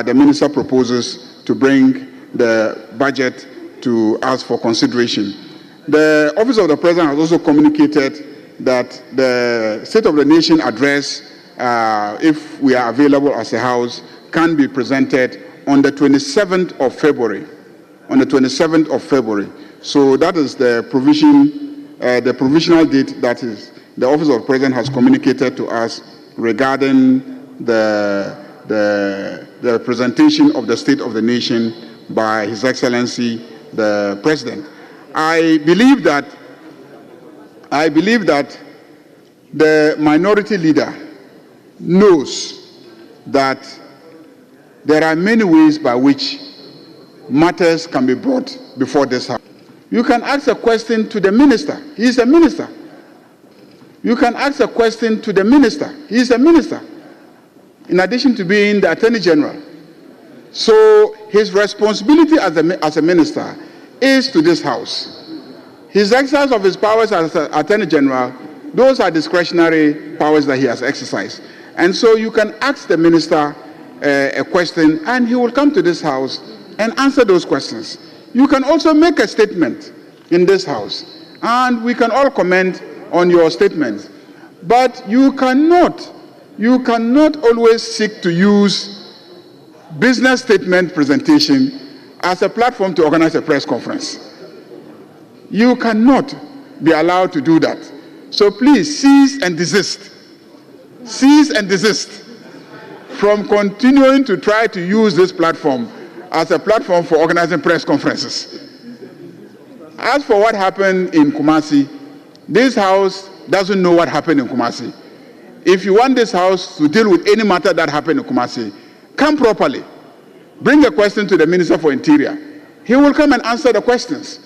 the minister proposes to bring the budget to us for consideration. The Office of the President has also communicated that the State of the Nation address, if we are available as a House, can be presented on the 27th of February. On the 27th of February. So that is the provisional date that is the Office of the President has communicated to us regarding the presentation of the State of the Nation by His Excellency the President. I believe that the minority leader knows that there are many ways by which matters can be brought before this House. You can ask a question to the minister. He is a minister. You can ask a question to the minister. He is a minister, in addition to being the Attorney General. So his responsibility as a minister is to this House. His exercise of his powers as Attorney General, those are discretionary powers that he has exercised. And so you can ask the minister a question, and he will come to this House and answer those questions. You can also make a statement in this House, and we can all comment on your statements. But you cannot always seek to use business statement presentation as a platform to organize a press conference. You cannot be allowed to do that. So please cease and desist. Cease and desist from continuing to try to use this platform as a platform for organizing press conferences. As for what happened in Kumasi, this House doesn't know what happened in Kumasi. If you want this House to deal with any matter that happened in Kumasi, come properly. Bring a question to the Minister for Interior. He will come and answer the questions.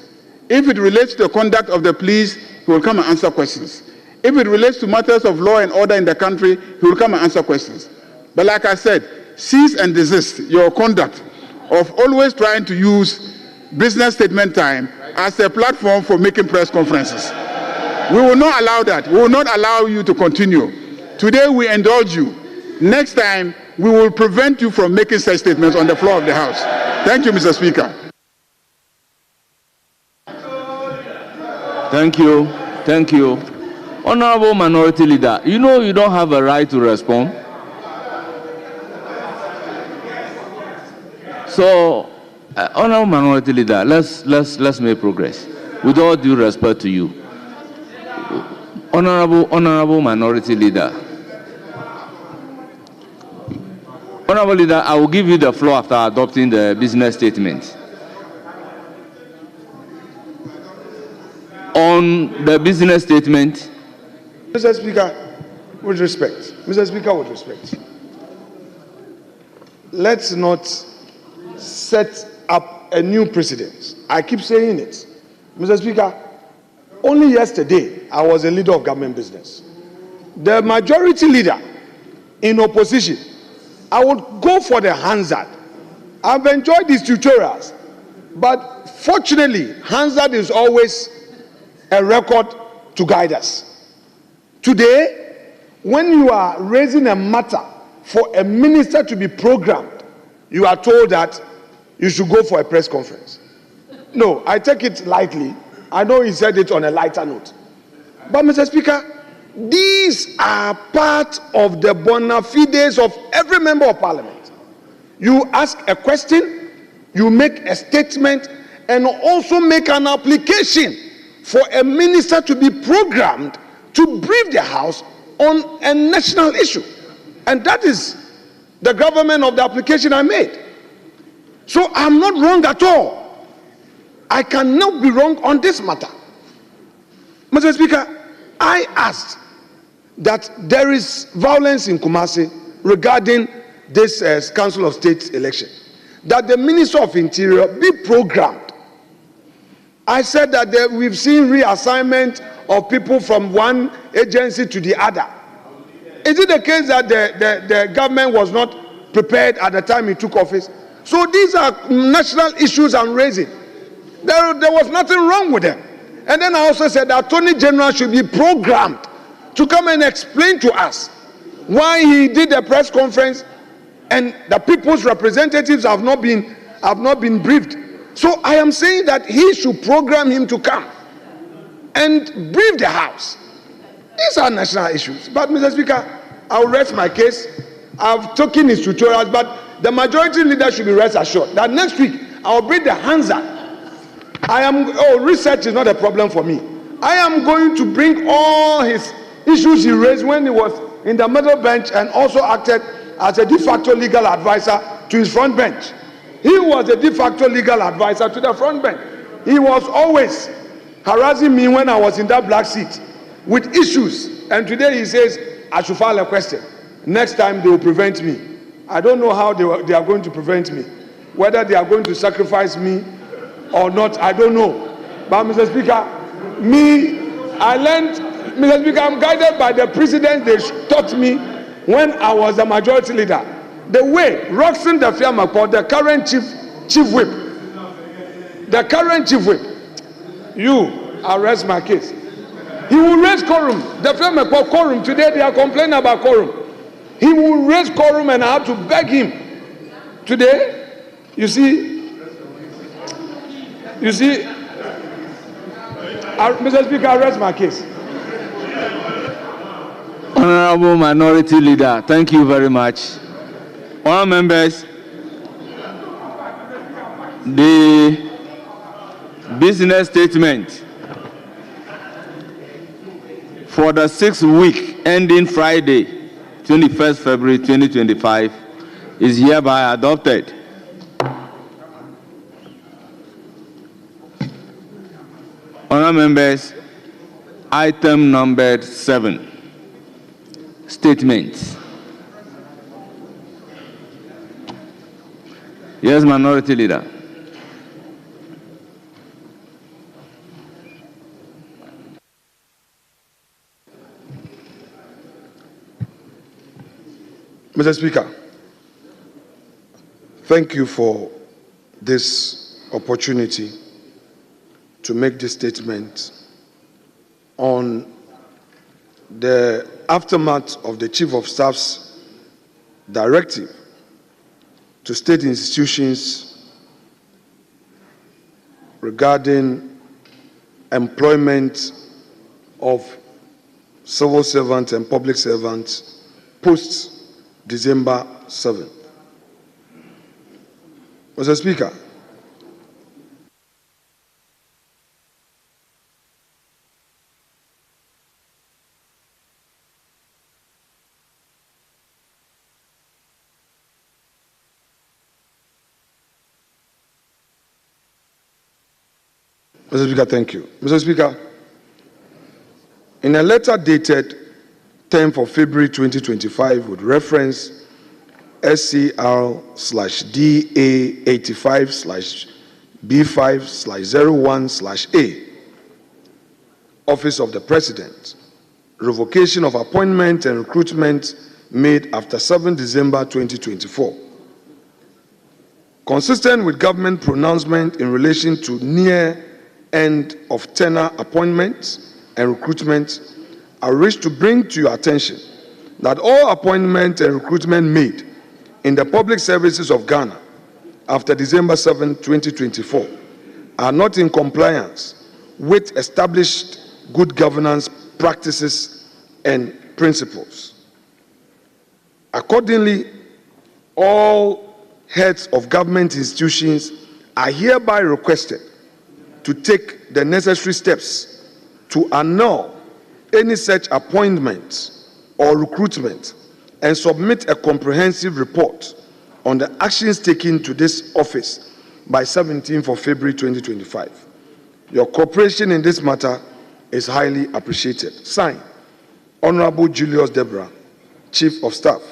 If it relates to the conduct of the police, he will come and answer questions. If it relates to matters of law and order in the country, he will come and answer questions. But like I said, cease and desist your conduct of always trying to use business statement time as a platform for making press conferences. We will not allow that. We will not allow you to continue. Today we indulge you. Next time, we will prevent you from making such statements on the floor of the House. Thank you, Mr. Speaker. Thank you. Thank you. Honorable Minority Leader, you know you don't have a right to respond. So, Honorable Minority Leader, let's make progress. With all due respect to you. Honorable Minority Leader. Honorable Leader, I will give you the floor after adopting the business statement. On the business statement. Mr. Speaker, with respect. Mr. Speaker, with respect. Let's not set up a new precedent. I keep saying it. Mr. Speaker, only yesterday I was a leader of government business. The majority leader in opposition, I would go for the Hansard. I've enjoyed these tutorials, but fortunately, Hansard is always a record to guide us. Today, when you are raising a matter for a minister to be programmed, you are told that you should go for a press conference. No, I take it lightly. I know he said it on a lighter note. But, Mr. Speaker, these are part of the bona fides of every member of parliament. You ask a question, you make a statement, and also make an application for a minister to be programmed to brief the House on a national issue. And that is the government of the application I made. So I'm not wrong at all. I cannot be wrong on this matter. Mr. Speaker, I asked that there is violence in Kumasi regarding this Council of State election, that the Minister of Interior be programmed. I said that we've seen reassignment of people from one agency to the other. Is it the case that the government was not prepared at the time he took office? So these are national issues I'm raising. There was nothing wrong with them. And then I also said the Attorney General should be programmed to come and explain to us why he did a press conference and the people's representatives have not been briefed. So I am saying that he should program him to come and brief the House. These are national issues. But Mr. Speaker, I'll rest my case. I've taken his tutorials, but the majority leader should be rest assured that next week I'll bring the Hansa. Research is not a problem for me. I am going to bring all his issues he raised when he was in the middle bench and also acted as a de facto legal advisor to his front bench. He was a de facto legal advisor to the front bench. He was always harassing me when I was in that black seat with issues. And today he says, I should file a question. Next time they will prevent me. I don't know how they are going to prevent me. Whether they are going to sacrifice me or not, I don't know. But Mr. Speaker, I learned, Mr. Speaker, I'm guided by the precedents they taught me when I was the majority leader. The way Roxanne Dafiamakpo, the current chief whip, you arrest my case. He will raise quorum. Dafiamakpo quorum. Today they are complaining about quorum. He will raise quorum and I have to beg him. Today, you see, Mr. Speaker, arrest my case. Honorable Minority Leader, thank you very much. Honourable members, the business statement for the 6th week ending Friday, 21st February 2025 is hereby adopted. Honourable members, item number 7, statements. Yes, Minority Leader. Mr. Speaker, thank you for this opportunity to make this statement on the aftermath of the Chief of Staff's directive to state institutions regarding employment of civil servants and public servants post-December 7th. Mr. Speaker, thank you. Mr. Speaker, in a letter dated 10th of February 2025 with reference SCR/DA85/B5/01/A, Office of the President, revocation of appointment and recruitment made after 7 December 2024. Consistent with government pronouncement in relation to near end of tenure appointments and recruitment, I wish to bring to your attention that all appointment and recruitment made in the public services of Ghana after December 7, 2024 are not in compliance with established good governance practices and principles. Accordingly, all heads of government institutions are hereby requested to take the necessary steps to annul any such appointment or recruitment and submit a comprehensive report on the actions taken to this office by 17th of February 2025. Your cooperation in this matter is highly appreciated. Signed, Honorable Julius Deborah, Chief of Staff,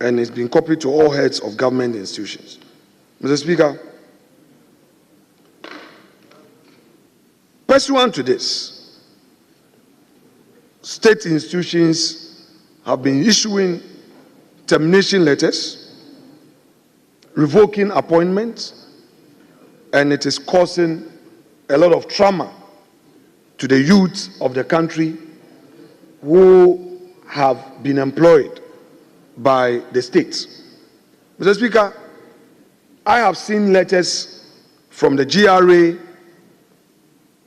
and it's been copied to all heads of government institutions. Mr. Speaker, pursuant to this, state institutions have been issuing termination letters, revoking appointments, and it is causing a lot of trauma to the youth of the country who have been employed by the state. Mr. Speaker, I have seen letters from the GRA,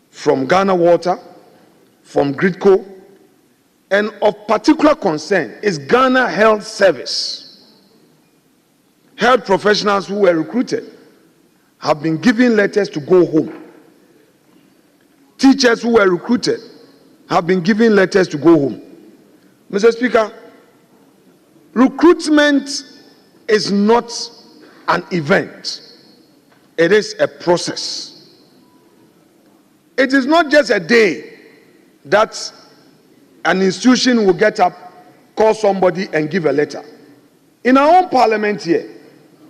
from Ghana Water, from Gridco, and of particular concern is Ghana Health Service. Health professionals who were recruited have been given letters to go home. Teachers who were recruited have been given letters to go home. Mr. Speaker, recruitment is not an event. It is a process. It is not just a day that an institution will get up, call somebody and give a letter. In our own parliament here,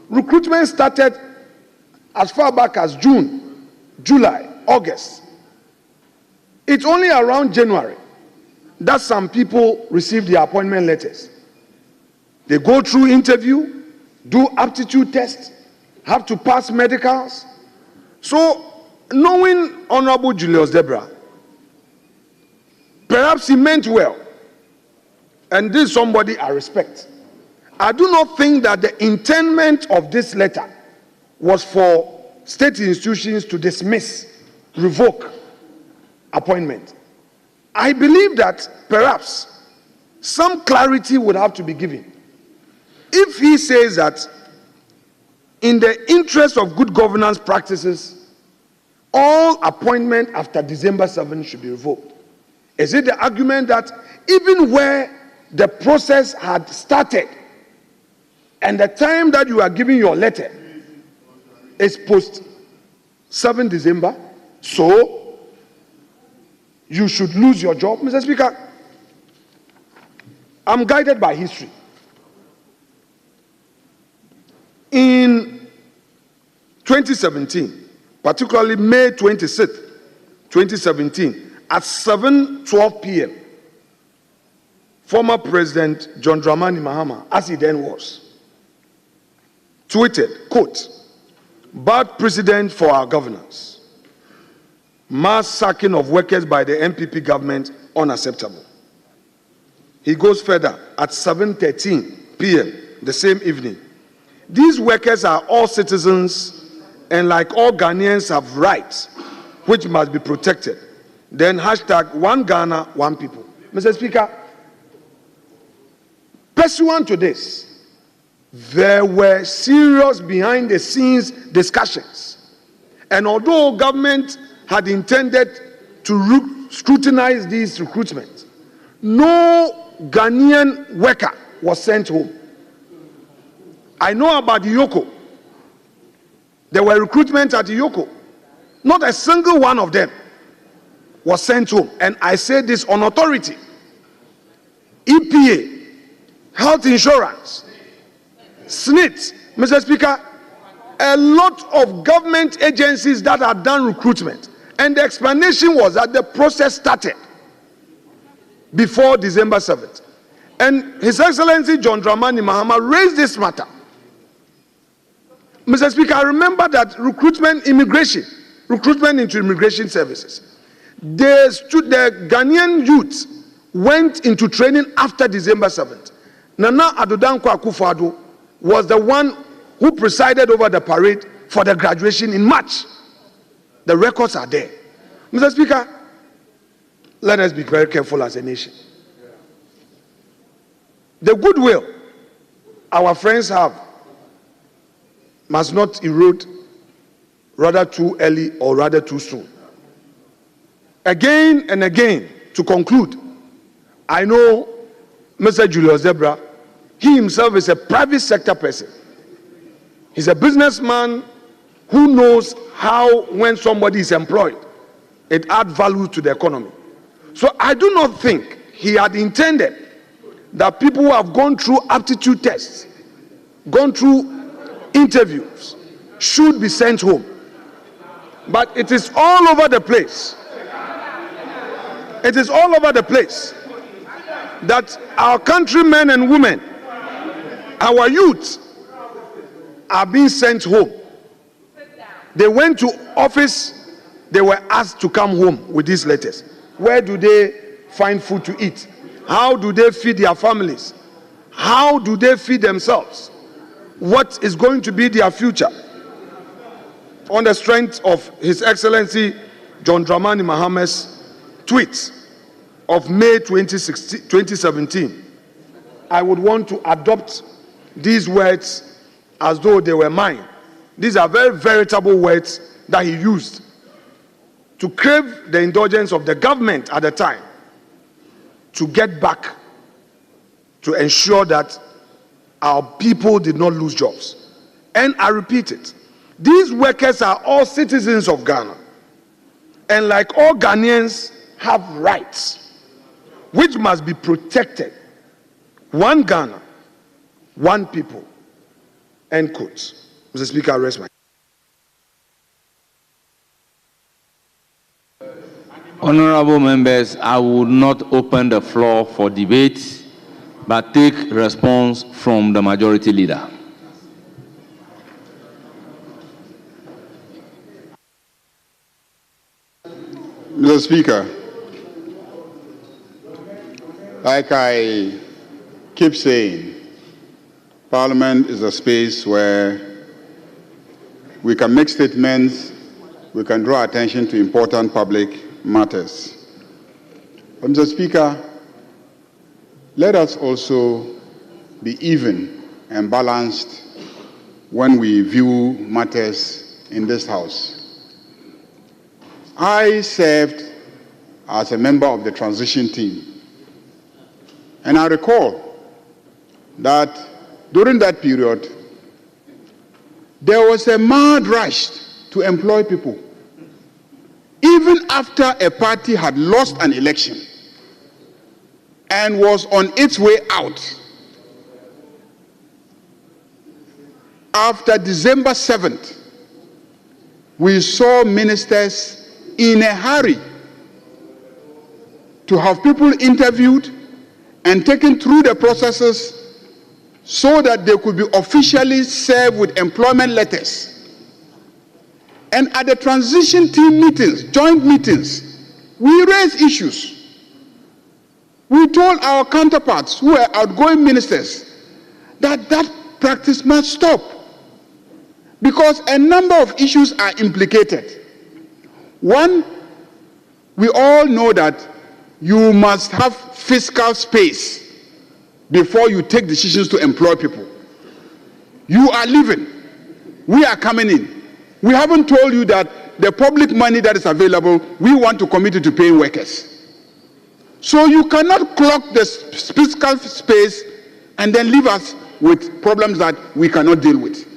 recruitment started as far back as June, July, August. It's only around January that some people receive their appointment letters. They go through interview, do aptitude tests, have to pass medicals. So, knowing Honorable Julius Debra, perhaps he meant well, and this is somebody I respect. I do not think that the intent of this letter was for state institutions to dismiss, revoke appointment. I believe that perhaps some clarity would have to be given. If he says that in the interest of good governance practices, all appointment after December 7 should be revoked. Is it the argument that even where the process had started and the time that you are giving your letter is post 7 December, so you should lose your job? Mr. Speaker, I'm guided by history. In 2017, particularly May 26th, 2017, at 7:12 p.m., former President John Dramani Mahama, as he then was, tweeted, quote, "Bad precedent for our governance. Mass sacking of workers by the MPP government unacceptable." He goes further at 7:13 p.m. the same evening. "These workers are all citizens and like all Ghanaians have rights which must be protected." Then hashtag one Ghana, one people. Mr. Speaker, pursuant to this, there were serious behind the scenes discussions. And although government had intended to scrutinize these recruitments, no Ghanaian worker was sent home. I know about Yoko. There were recruitments at Yoko. Not a single one of them was sent home. And I say this on authority. EPA, health insurance, SNIT, Mr. Speaker, a lot of government agencies that have done recruitment. And the explanation was that the process started before December 7th. And His Excellency John Dramani Mahama raised this matter. Mr. Speaker, I remember that recruitment into immigration services. The Ghanaian youth went into training after December 7th. Nana Addo Dankwa Akufo-Addo was the one who presided over the parade for the graduation in March. The records are there. Mr. Speaker, let us be very careful as a nation. The goodwill our friends have must not erode rather too early or rather too soon. Again and again, to conclude, I know Mr. Julius Debra, he himself is a private sector person. He's a businessman who knows how, when somebody is employed, it adds value to the economy. So I do not think he had intended that people who have gone through aptitude tests, gone through interviews, should be sent home. But it is all over the place. It is all over the place. that our countrymen and women, our youth, are being sent home. They went to office, they were asked to come home with these letters. Where do they find food to eat? How do they feed their families? How do they feed themselves? What is going to be their future? On the strength of His Excellency John Dramani Maham's tweets of May 2017, I would want to adopt these words as though they were mine. These are very veritable words that he used to crave the indulgence of the government at the time to get back to ensure that our people did not lose jobs. And I repeat it, these workers are all citizens of Ghana, and like all Ghanaians have rights which must be protected. One Ghana, one people. End quote. Mr. Speaker, I rest my. Honorable members, I would not open the floor for debate, but take response from the majority leader. Mr. Speaker, like I keep saying, Parliament is a space where we can make statements, we can draw attention to important public matters. But Mr. Speaker, let us also be even and balanced when we view matters in this House. I served as a member of the transition team, and I recall that during that period, there was a mad rush to employ people. Even after a party had lost an election and was on its way out, after December 7th, we saw ministers in a hurry to have people interviewed and taken through the processes so that they could be officially served with employment letters. And at the transition team meetings, joint meetings, we raised issues. We told our counterparts who were outgoing ministers that that practice must stop because a number of issues are implicated. One, we all know that you must have fiscal space before you take decisions to employ people. You are leaving. We are coming in. We haven't told you that the public money that is available, we want to commit it to paying workers. So you cannot clock the fiscal space and then leave us with problems that we cannot deal with.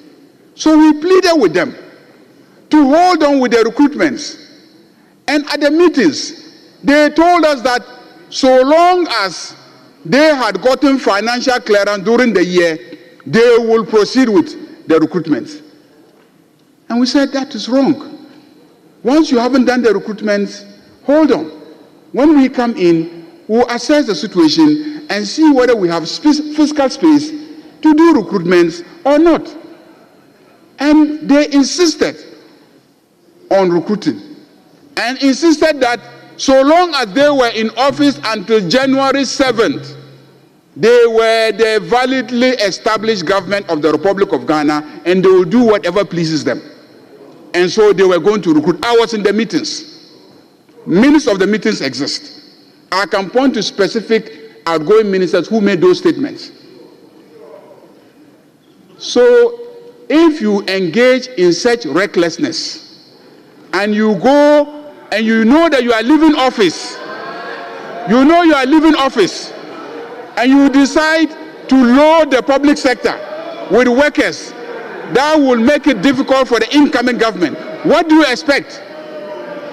So we pleaded with them to hold on with the recruitments. And at the meetings, they told us that so long as they had gotten financial clearance during the year, they will proceed with the recruitments. And we said that is wrong. Once you haven't done the recruitments, hold on. When we come in, we'll assess the situation and see whether we have fiscal space to do recruitments or not. And they insisted on recruiting and insisted that so long as they were in office until January 7th, they were the validly established government of the Republic of Ghana and they will do whatever pleases them. And so they were going to recruit. I was in the meetings. Minutes of the meetings exist. I can point to specific outgoing ministers who made those statements. So if you engage in such recklessness and you go and you know that you are leaving office, and you decide to load the public sector with workers, that will make it difficult for the incoming government. What do you expect?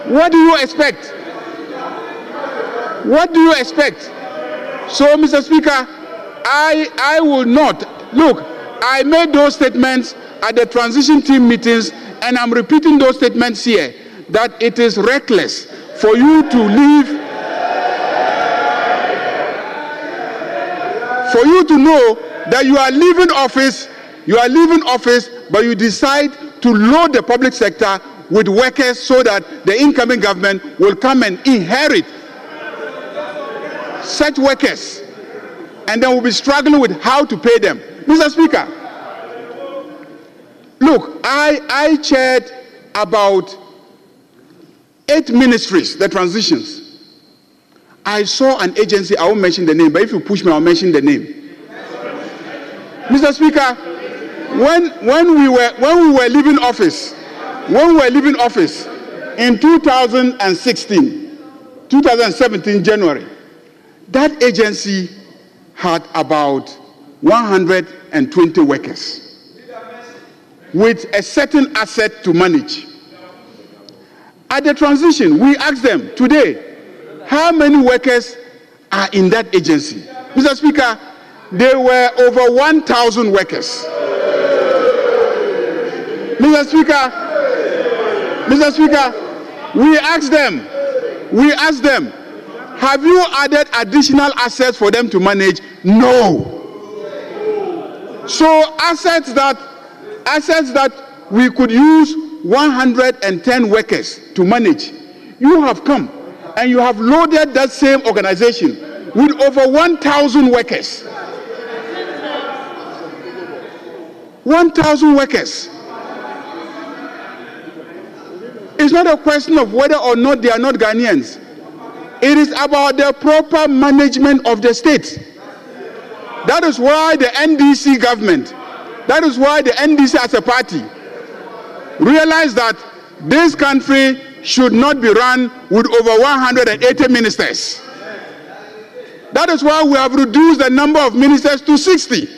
What do you expect? What do you expect? So, Mr. Speaker, I will not. Look, I made those statements at the transition team meetings, and I'm repeating those statements here, that it is reckless for you to leave. for you to know that you are leaving office, but you decide to load the public sector with workers so that the incoming government will come and inherit such workers, and then we'll be struggling with how to pay them. Mr. Speaker, look, I chaired about 8 ministries, the transitions. I saw an agency, I won't mention the name, but if you push me, I'll mention the name. Mr. Speaker, when we were leaving office in 2017 January, that agency had about 120 workers with a certain asset to manage. At the transition, we asked them today, how many workers are in that agency? Mr. Speaker, there were over 1,000 workers. Mr. Speaker, we asked them, have you added additional assets for them to manage? No. So assets that we could use 110 workers to manage, you have come and you have loaded that same organization with over 1,000 workers. 1,000 workers. It's not a question of whether or not they are not Ghanaians. It is about the proper management of the state. That is why the NDC government, that is why the NDC as a party realized that this country should not be run with over 180 ministers. That is why we have reduced the number of ministers to 60.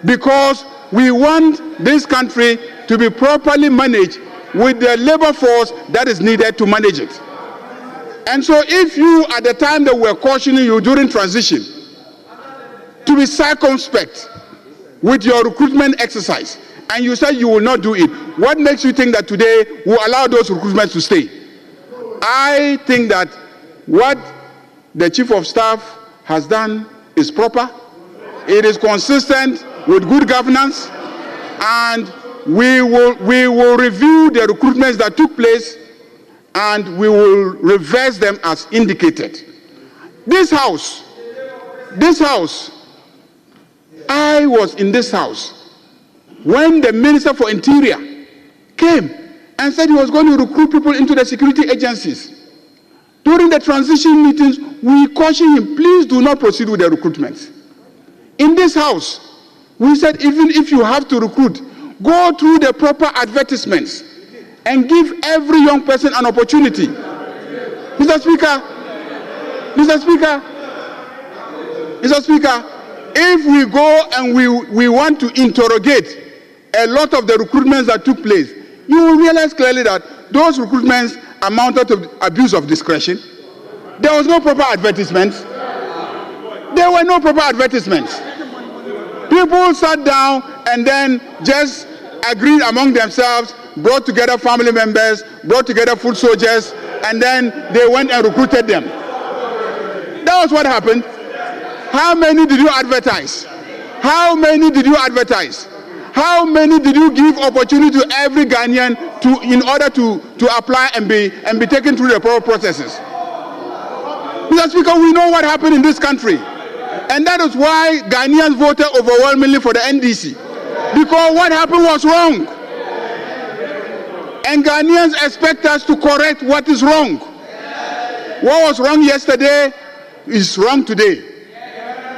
Because we want this country to be properly managed with the labor force that is needed to manage it. And so if you, at the time that we're cautioning you during transition, to be circumspect with your recruitment exercise, and you said you will not do it, what makes you think that today will allow those recruitments to stay? I think that what the Chief of Staff has done is proper. It is consistent with good governance, and we will review the recruitments that took place, and we will reverse them as indicated. This house, I was in this house when the Minister for Interior came and said he was going to recruit people into the security agencies. During the transition meetings, we cautioned him, please do not proceed with the recruitment. In this house, we said, even if you have to recruit, go through the proper advertisements and give every young person an opportunity. Mr. Speaker, if we go and we want to interrogate a lot of the recruitments that took place, you will realize clearly that those recruitments amounted to abuse of discretion. There was no proper advertisement. There were no proper advertisements. People sat down and then just agreed among themselves, brought together family members, brought together foot soldiers, and then they went and recruited them. That was what happened. How many did you advertise? How many did you advertise? How many did you give opportunity to every Ghanaian in order to apply and be taken through the proper processes? Mr. Speaker, we know what happened in this country. And that is why Ghanaians voted overwhelmingly for the NDC. Because what happened was wrong. And Ghanaians expect us to correct what is wrong. What was wrong yesterday is wrong today.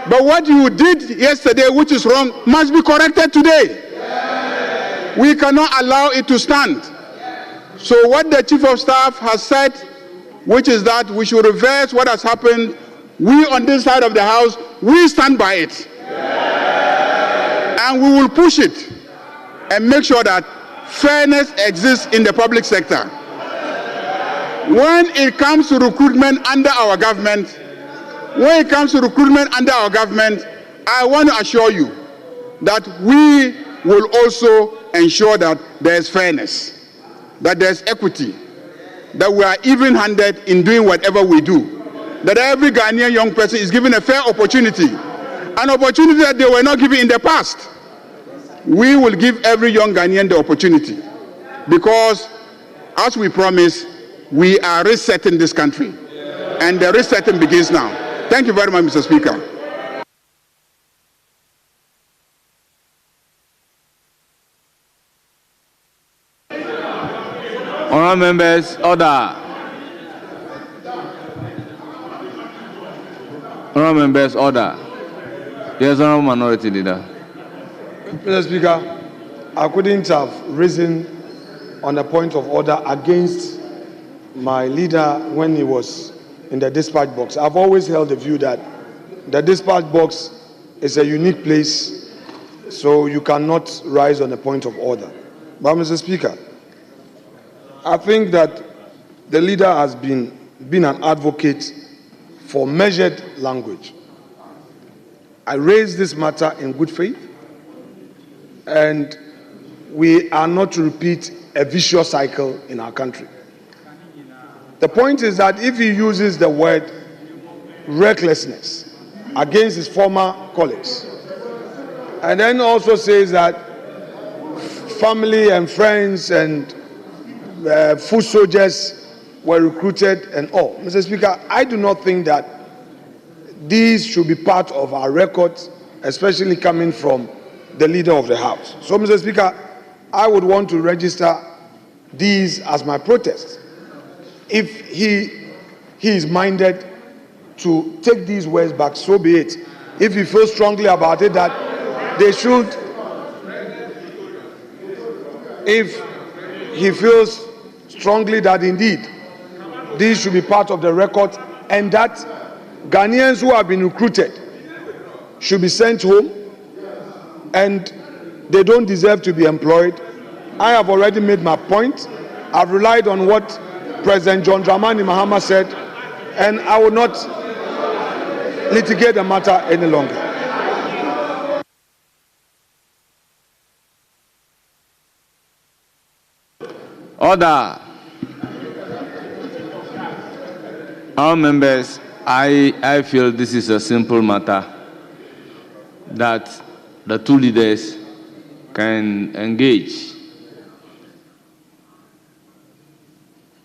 But what you did yesterday, which is wrong, must be corrected today. We cannot allow it to stand. So what the Chief of Staff has said, which is that we should reverse what has happened, we on this side of the house, we stand by it. And we will push it and make sure that fairness exists in the public sector. When it comes to recruitment under our government, I want to assure you that we will also ensure that there is fairness, that there is equity, that we are even-handed in doing whatever we do. that every Ghanaian young person is given a fair opportunity, an opportunity that they were not given in the past. We will give every young Ghanaian the opportunity because, as we promised, we are resetting this country, and the resetting begins now. Thank you very much, Mr. Speaker. Honourable members, order. Honourable members, order. Yes, Honourable Minority Leader. Mr. Speaker, I couldn't have risen on a point of order against my leader when he was in the dispatch box. I've always held the view that the dispatch box is a unique place, so you cannot rise on a point of order. But, Mr. Speaker, I think that the leader has been an advocate for measured language. I raised this matter in good faith, and we are not to repeat a vicious cycle in our country. The point is that if he uses the word recklessness against his former colleagues, and then also says that family and friends and foot soldiers were recruited and all. Mr. Speaker, I do not think that these should be part of our records, especially coming from the leader of the House. So, Mr. Speaker, I would want to register these as my protest. If he is minded to take these words back, so be it. If he feels strongly about it that they should, if he feels strongly that indeed these should be part of the record and that Ghanaians who have been recruited should be sent home and they don't deserve to be employed, I have already made my point. I've relied on what President John Dramani Mahama said, and I will not litigate the matter any longer. Order. Our members, I feel this is a simple matter that the two leaders can engage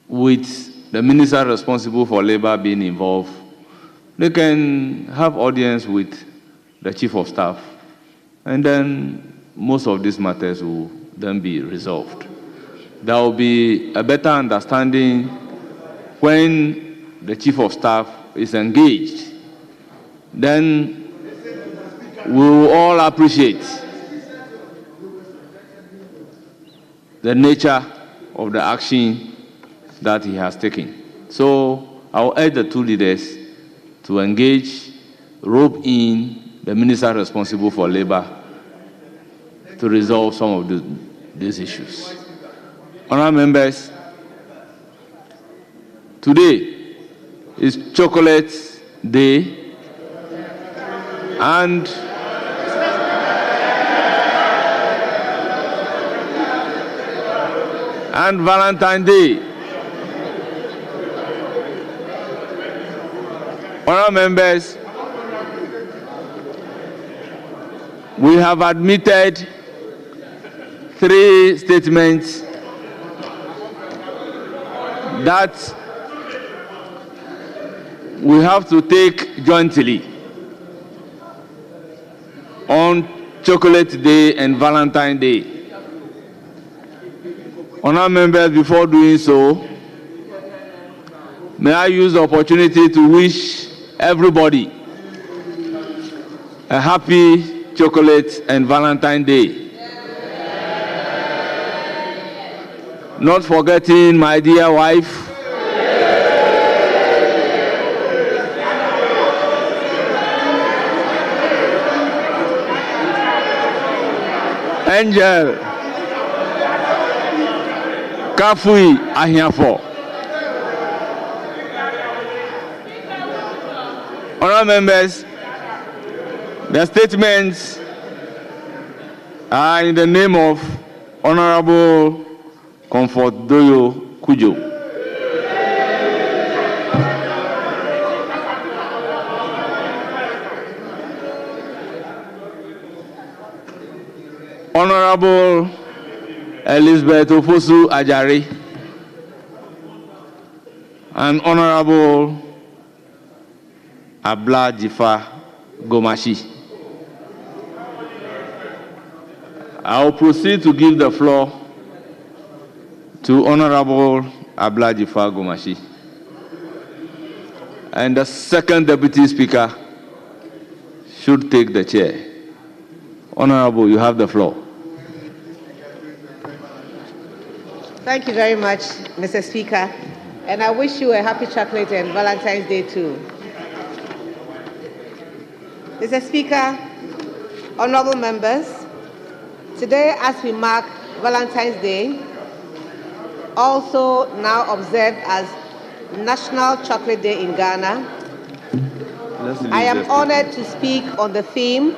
with the minister responsible for labor being involved. They can have audience with the chief of staff, and then most of these matters will then be resolved. There will be a better understanding when the chief of staff is engaged. Then we will all appreciate the nature of the action that he has taken. So I will urge the two leaders to engage, rope in the minister responsible for labor to resolve some of these issues. Honourable members, today is Chocolate Day and Valentine's Day. Honourable members, we have admitted 3 statements that we have to take jointly on Chocolate Day and Valentine's Day. Honourable members, before doing so, may I use the opportunity to wish everybody a happy Chocolate and Valentine's Day. Not forgetting my dear wife, Angel Kafui Ahiafo. Honourable members, the statements are in the name of Honourable Comfort Doyo Kujo. Honorable Elizabeth Ofosu Ajari, and Honorable Abla Jifa Gomashi. I will proceed to give the floor to Honorable Abla Jifa Gomashi. And the second Deputy Speaker should take the chair. Honorable, you have the floor. Thank you very much, Mr. Speaker. And I wish you a happy chocolate and Valentine's Day too. Mr. Speaker, honorable members, today as we mark Valentine's Day, also now observed as National Chocolate Day in Ghana, I am honored to speak on the theme,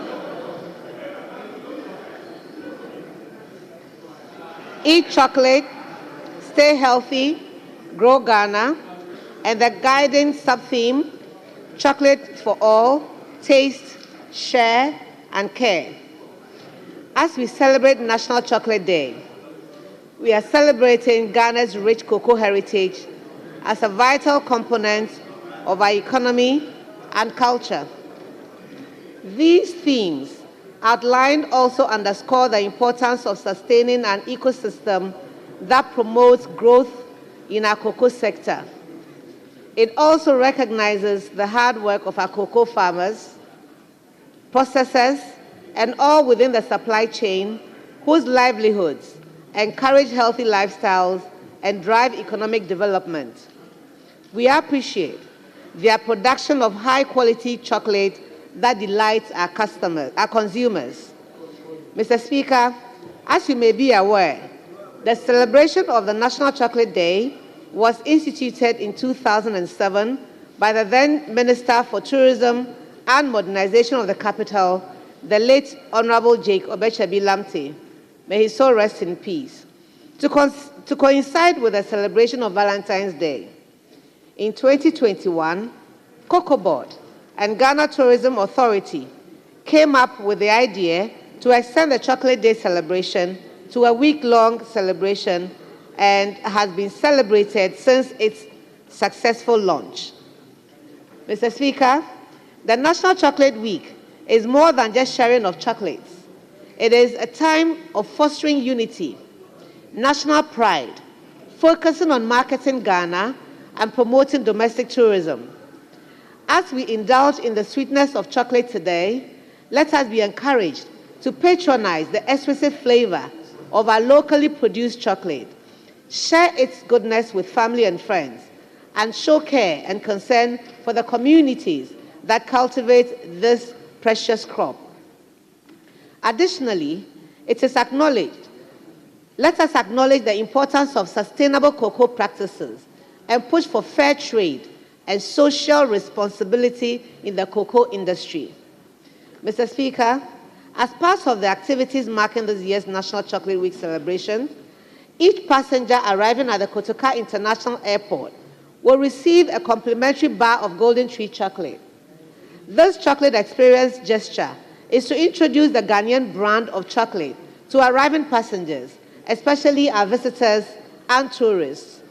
Eat Chocolate, Stay Healthy, Grow Ghana, and the guiding sub-theme, Chocolate for All, Taste, Share, and Care. As we celebrate National Chocolate Day, we are celebrating Ghana's rich cocoa heritage as a vital component of our economy and culture. These themes outlined also underscore the importance of sustaining an ecosystem that promotes growth in our cocoa sector. It also recognizes the hard work of our cocoa farmers, processors, and all within the supply chain whose livelihoods encourage healthy lifestyles and drive economic development. We appreciate their production of high-quality chocolate that delights our consumers. Mr. Speaker, as you may be aware, the celebration of the National Chocolate Day was instituted in 2007 by the then Minister for Tourism and Modernization of the Capital, the late Honorable Jake Obechebi Lamte. May his soul rest in peace. To coincide with the celebration of Valentine's Day, in 2021, Cocoa Board and Ghana Tourism Authority came up with the idea to extend the Chocolate Day celebration to a week-long celebration and has been celebrated since its successful launch. Mr. Speaker, the National Chocolate Week is more than just sharing of chocolates. It is a time of fostering unity, national pride, focusing on marketing Ghana and promoting domestic tourism. As we indulge in the sweetness of chocolate today, let us be encouraged to patronize the exquisite flavor of our locally produced chocolate, share its goodness with family and friends, and show care and concern for the communities that cultivate this precious crop. Additionally, it is acknowledged, let us acknowledge the importance of sustainable cocoa practices and push for fair trade and social responsibility in the cocoa industry. Mr. Speaker, as part of the activities marking this year's National Chocolate Week celebration, each passenger arriving at the Kotoka International Airport will receive a complimentary bar of Golden Tree chocolate. This chocolate experience gesture is to introduce the Ghanaian brand of chocolate to arriving passengers, especially our visitors and tourists.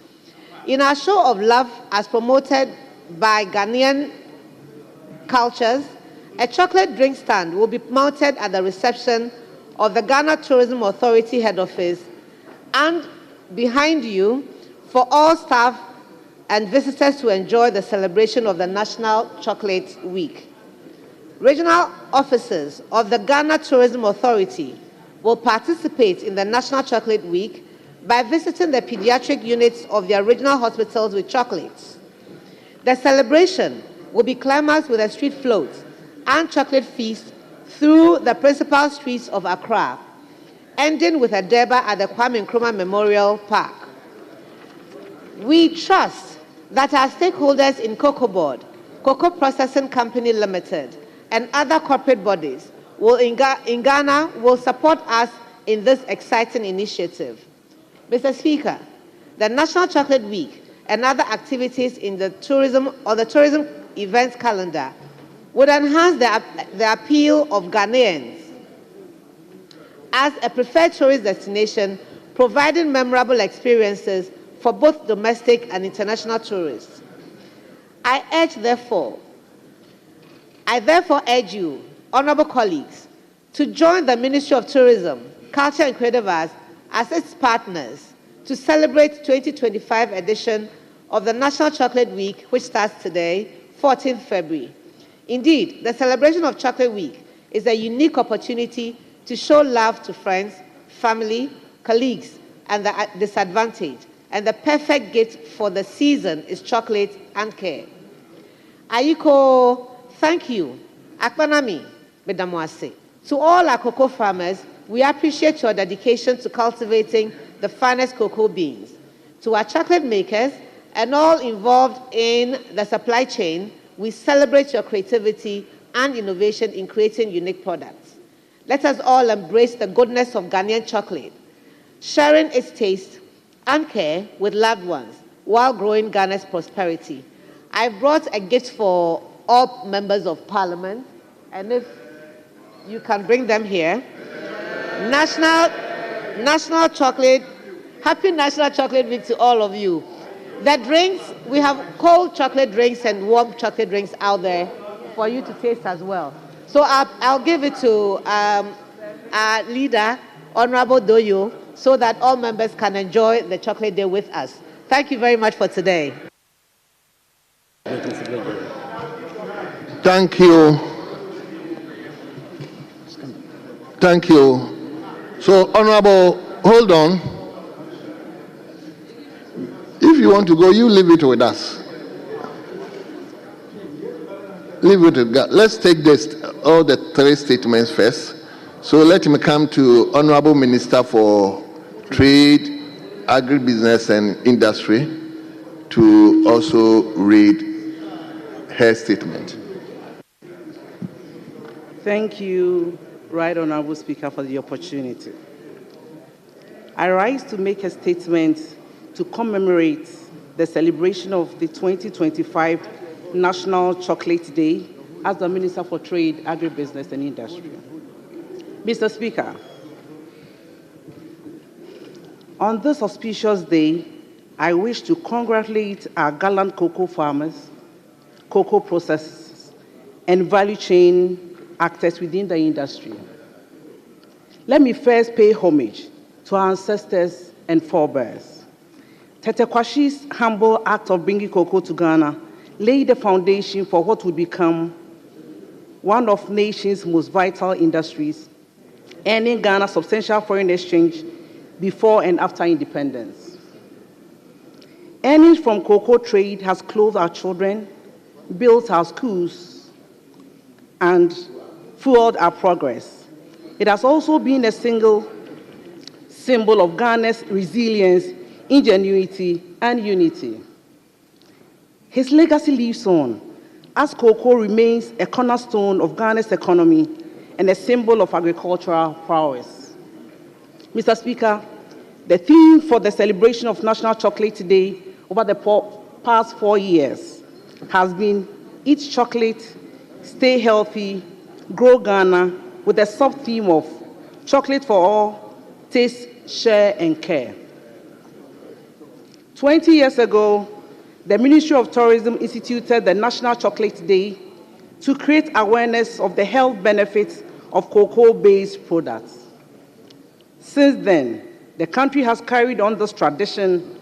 In our show of love as promoted by Ghanaian cultures, a chocolate drink stand will be mounted at the reception of the Ghana Tourism Authority head office and behind you for all staff and visitors to enjoy the celebration of the National Chocolate Week. Regional officers of the Ghana Tourism Authority will participate in the National Chocolate Week by visiting the pediatric units of their regional hospitals with chocolates. The celebration will be climaxed with a street float and chocolate feast through the principal streets of Accra, ending with a Durbar at the Kwame Nkrumah Memorial Park. We trust that our stakeholders in Cocoa Board, Cocoa Processing Company Limited, and other corporate bodies in Ghana will support us in this exciting initiative. Mr. Speaker, the National Chocolate Week and other activities in the tourism events calendar would enhance the appeal of Ghanaians as a preferred tourist destination, providing memorable experiences for both domestic and international tourists. I therefore urge you, honorable colleagues, to join the Ministry of Tourism, Culture and Creative Arts as its partners to celebrate 2025 edition of the National Chocolate Week, which starts today, 14th February. Indeed, the celebration of Chocolate Week is a unique opportunity to show love to friends, family, colleagues, and the disadvantaged. And the perfect gift for the season is chocolate and care. Ayiko, thank you. Akpanami, Bedamwase. To all our cocoa farmers, we appreciate your dedication to cultivating the finest cocoa beans. To our chocolate makers and all involved in the supply chain, we celebrate your creativity and innovation in creating unique products. Let us all embrace the goodness of Ghanaian chocolate, sharing its taste and care with loved ones while growing Ghana's prosperity. I brought a gift for all members of Parliament, and if you can bring them here. National Chocolate, Happy National Chocolate Week to all of you. The drinks, we have cold chocolate drinks and warm chocolate drinks out there for you to taste as well. So I'll give it to our leader, Honorable Doyo, so that all members can enjoy the chocolate day with us. Thank you very much for today. Thank you. Thank you. So, Honorable, hold on. If you want to go, you leave it with us. Leave it with God. Let's take this, all the three statements first. So let me come to Honorable Minister for Trade, Agribusiness and Industry to also read her statement. Thank you, Right Honorable Speaker, for the opportunity. I rise to make a statement to commemorate the celebration of the 2025 National Chocolate Day as the Minister for Trade, Agribusiness and Industry. Mr. Speaker, on this auspicious day, I wish to congratulate our gallant cocoa farmers, cocoa processors, and value chain actors within the industry. Let me first pay homage to our ancestors and forebears. Tete Kwashi's humble act of bringing cocoa to Ghana laid the foundation for what would become one of the nation's most vital industries, earning Ghana substantial foreign exchange before and after independence. Earnings from cocoa trade has clothed our children, built our schools, and fueled our progress. It has also been a single symbol of Ghana's resilience, ingenuity, and unity. His legacy lives on, as cocoa remains a cornerstone of Ghana's economy and a symbol of agricultural prowess. Mr. Speaker, the theme for the celebration of National Chocolate Day over the past 4 years has been Eat Chocolate, Stay Healthy, Grow Ghana, with a sub-theme of Chocolate for All, Taste, Share, and Care. 20 years ago, the Ministry of Tourism instituted the National Chocolate Day to create awareness of the health benefits of cocoa-based products. Since then, the country has carried on this tradition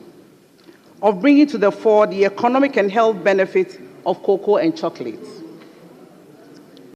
of bringing to the fore the economic and health benefits of cocoa and chocolate.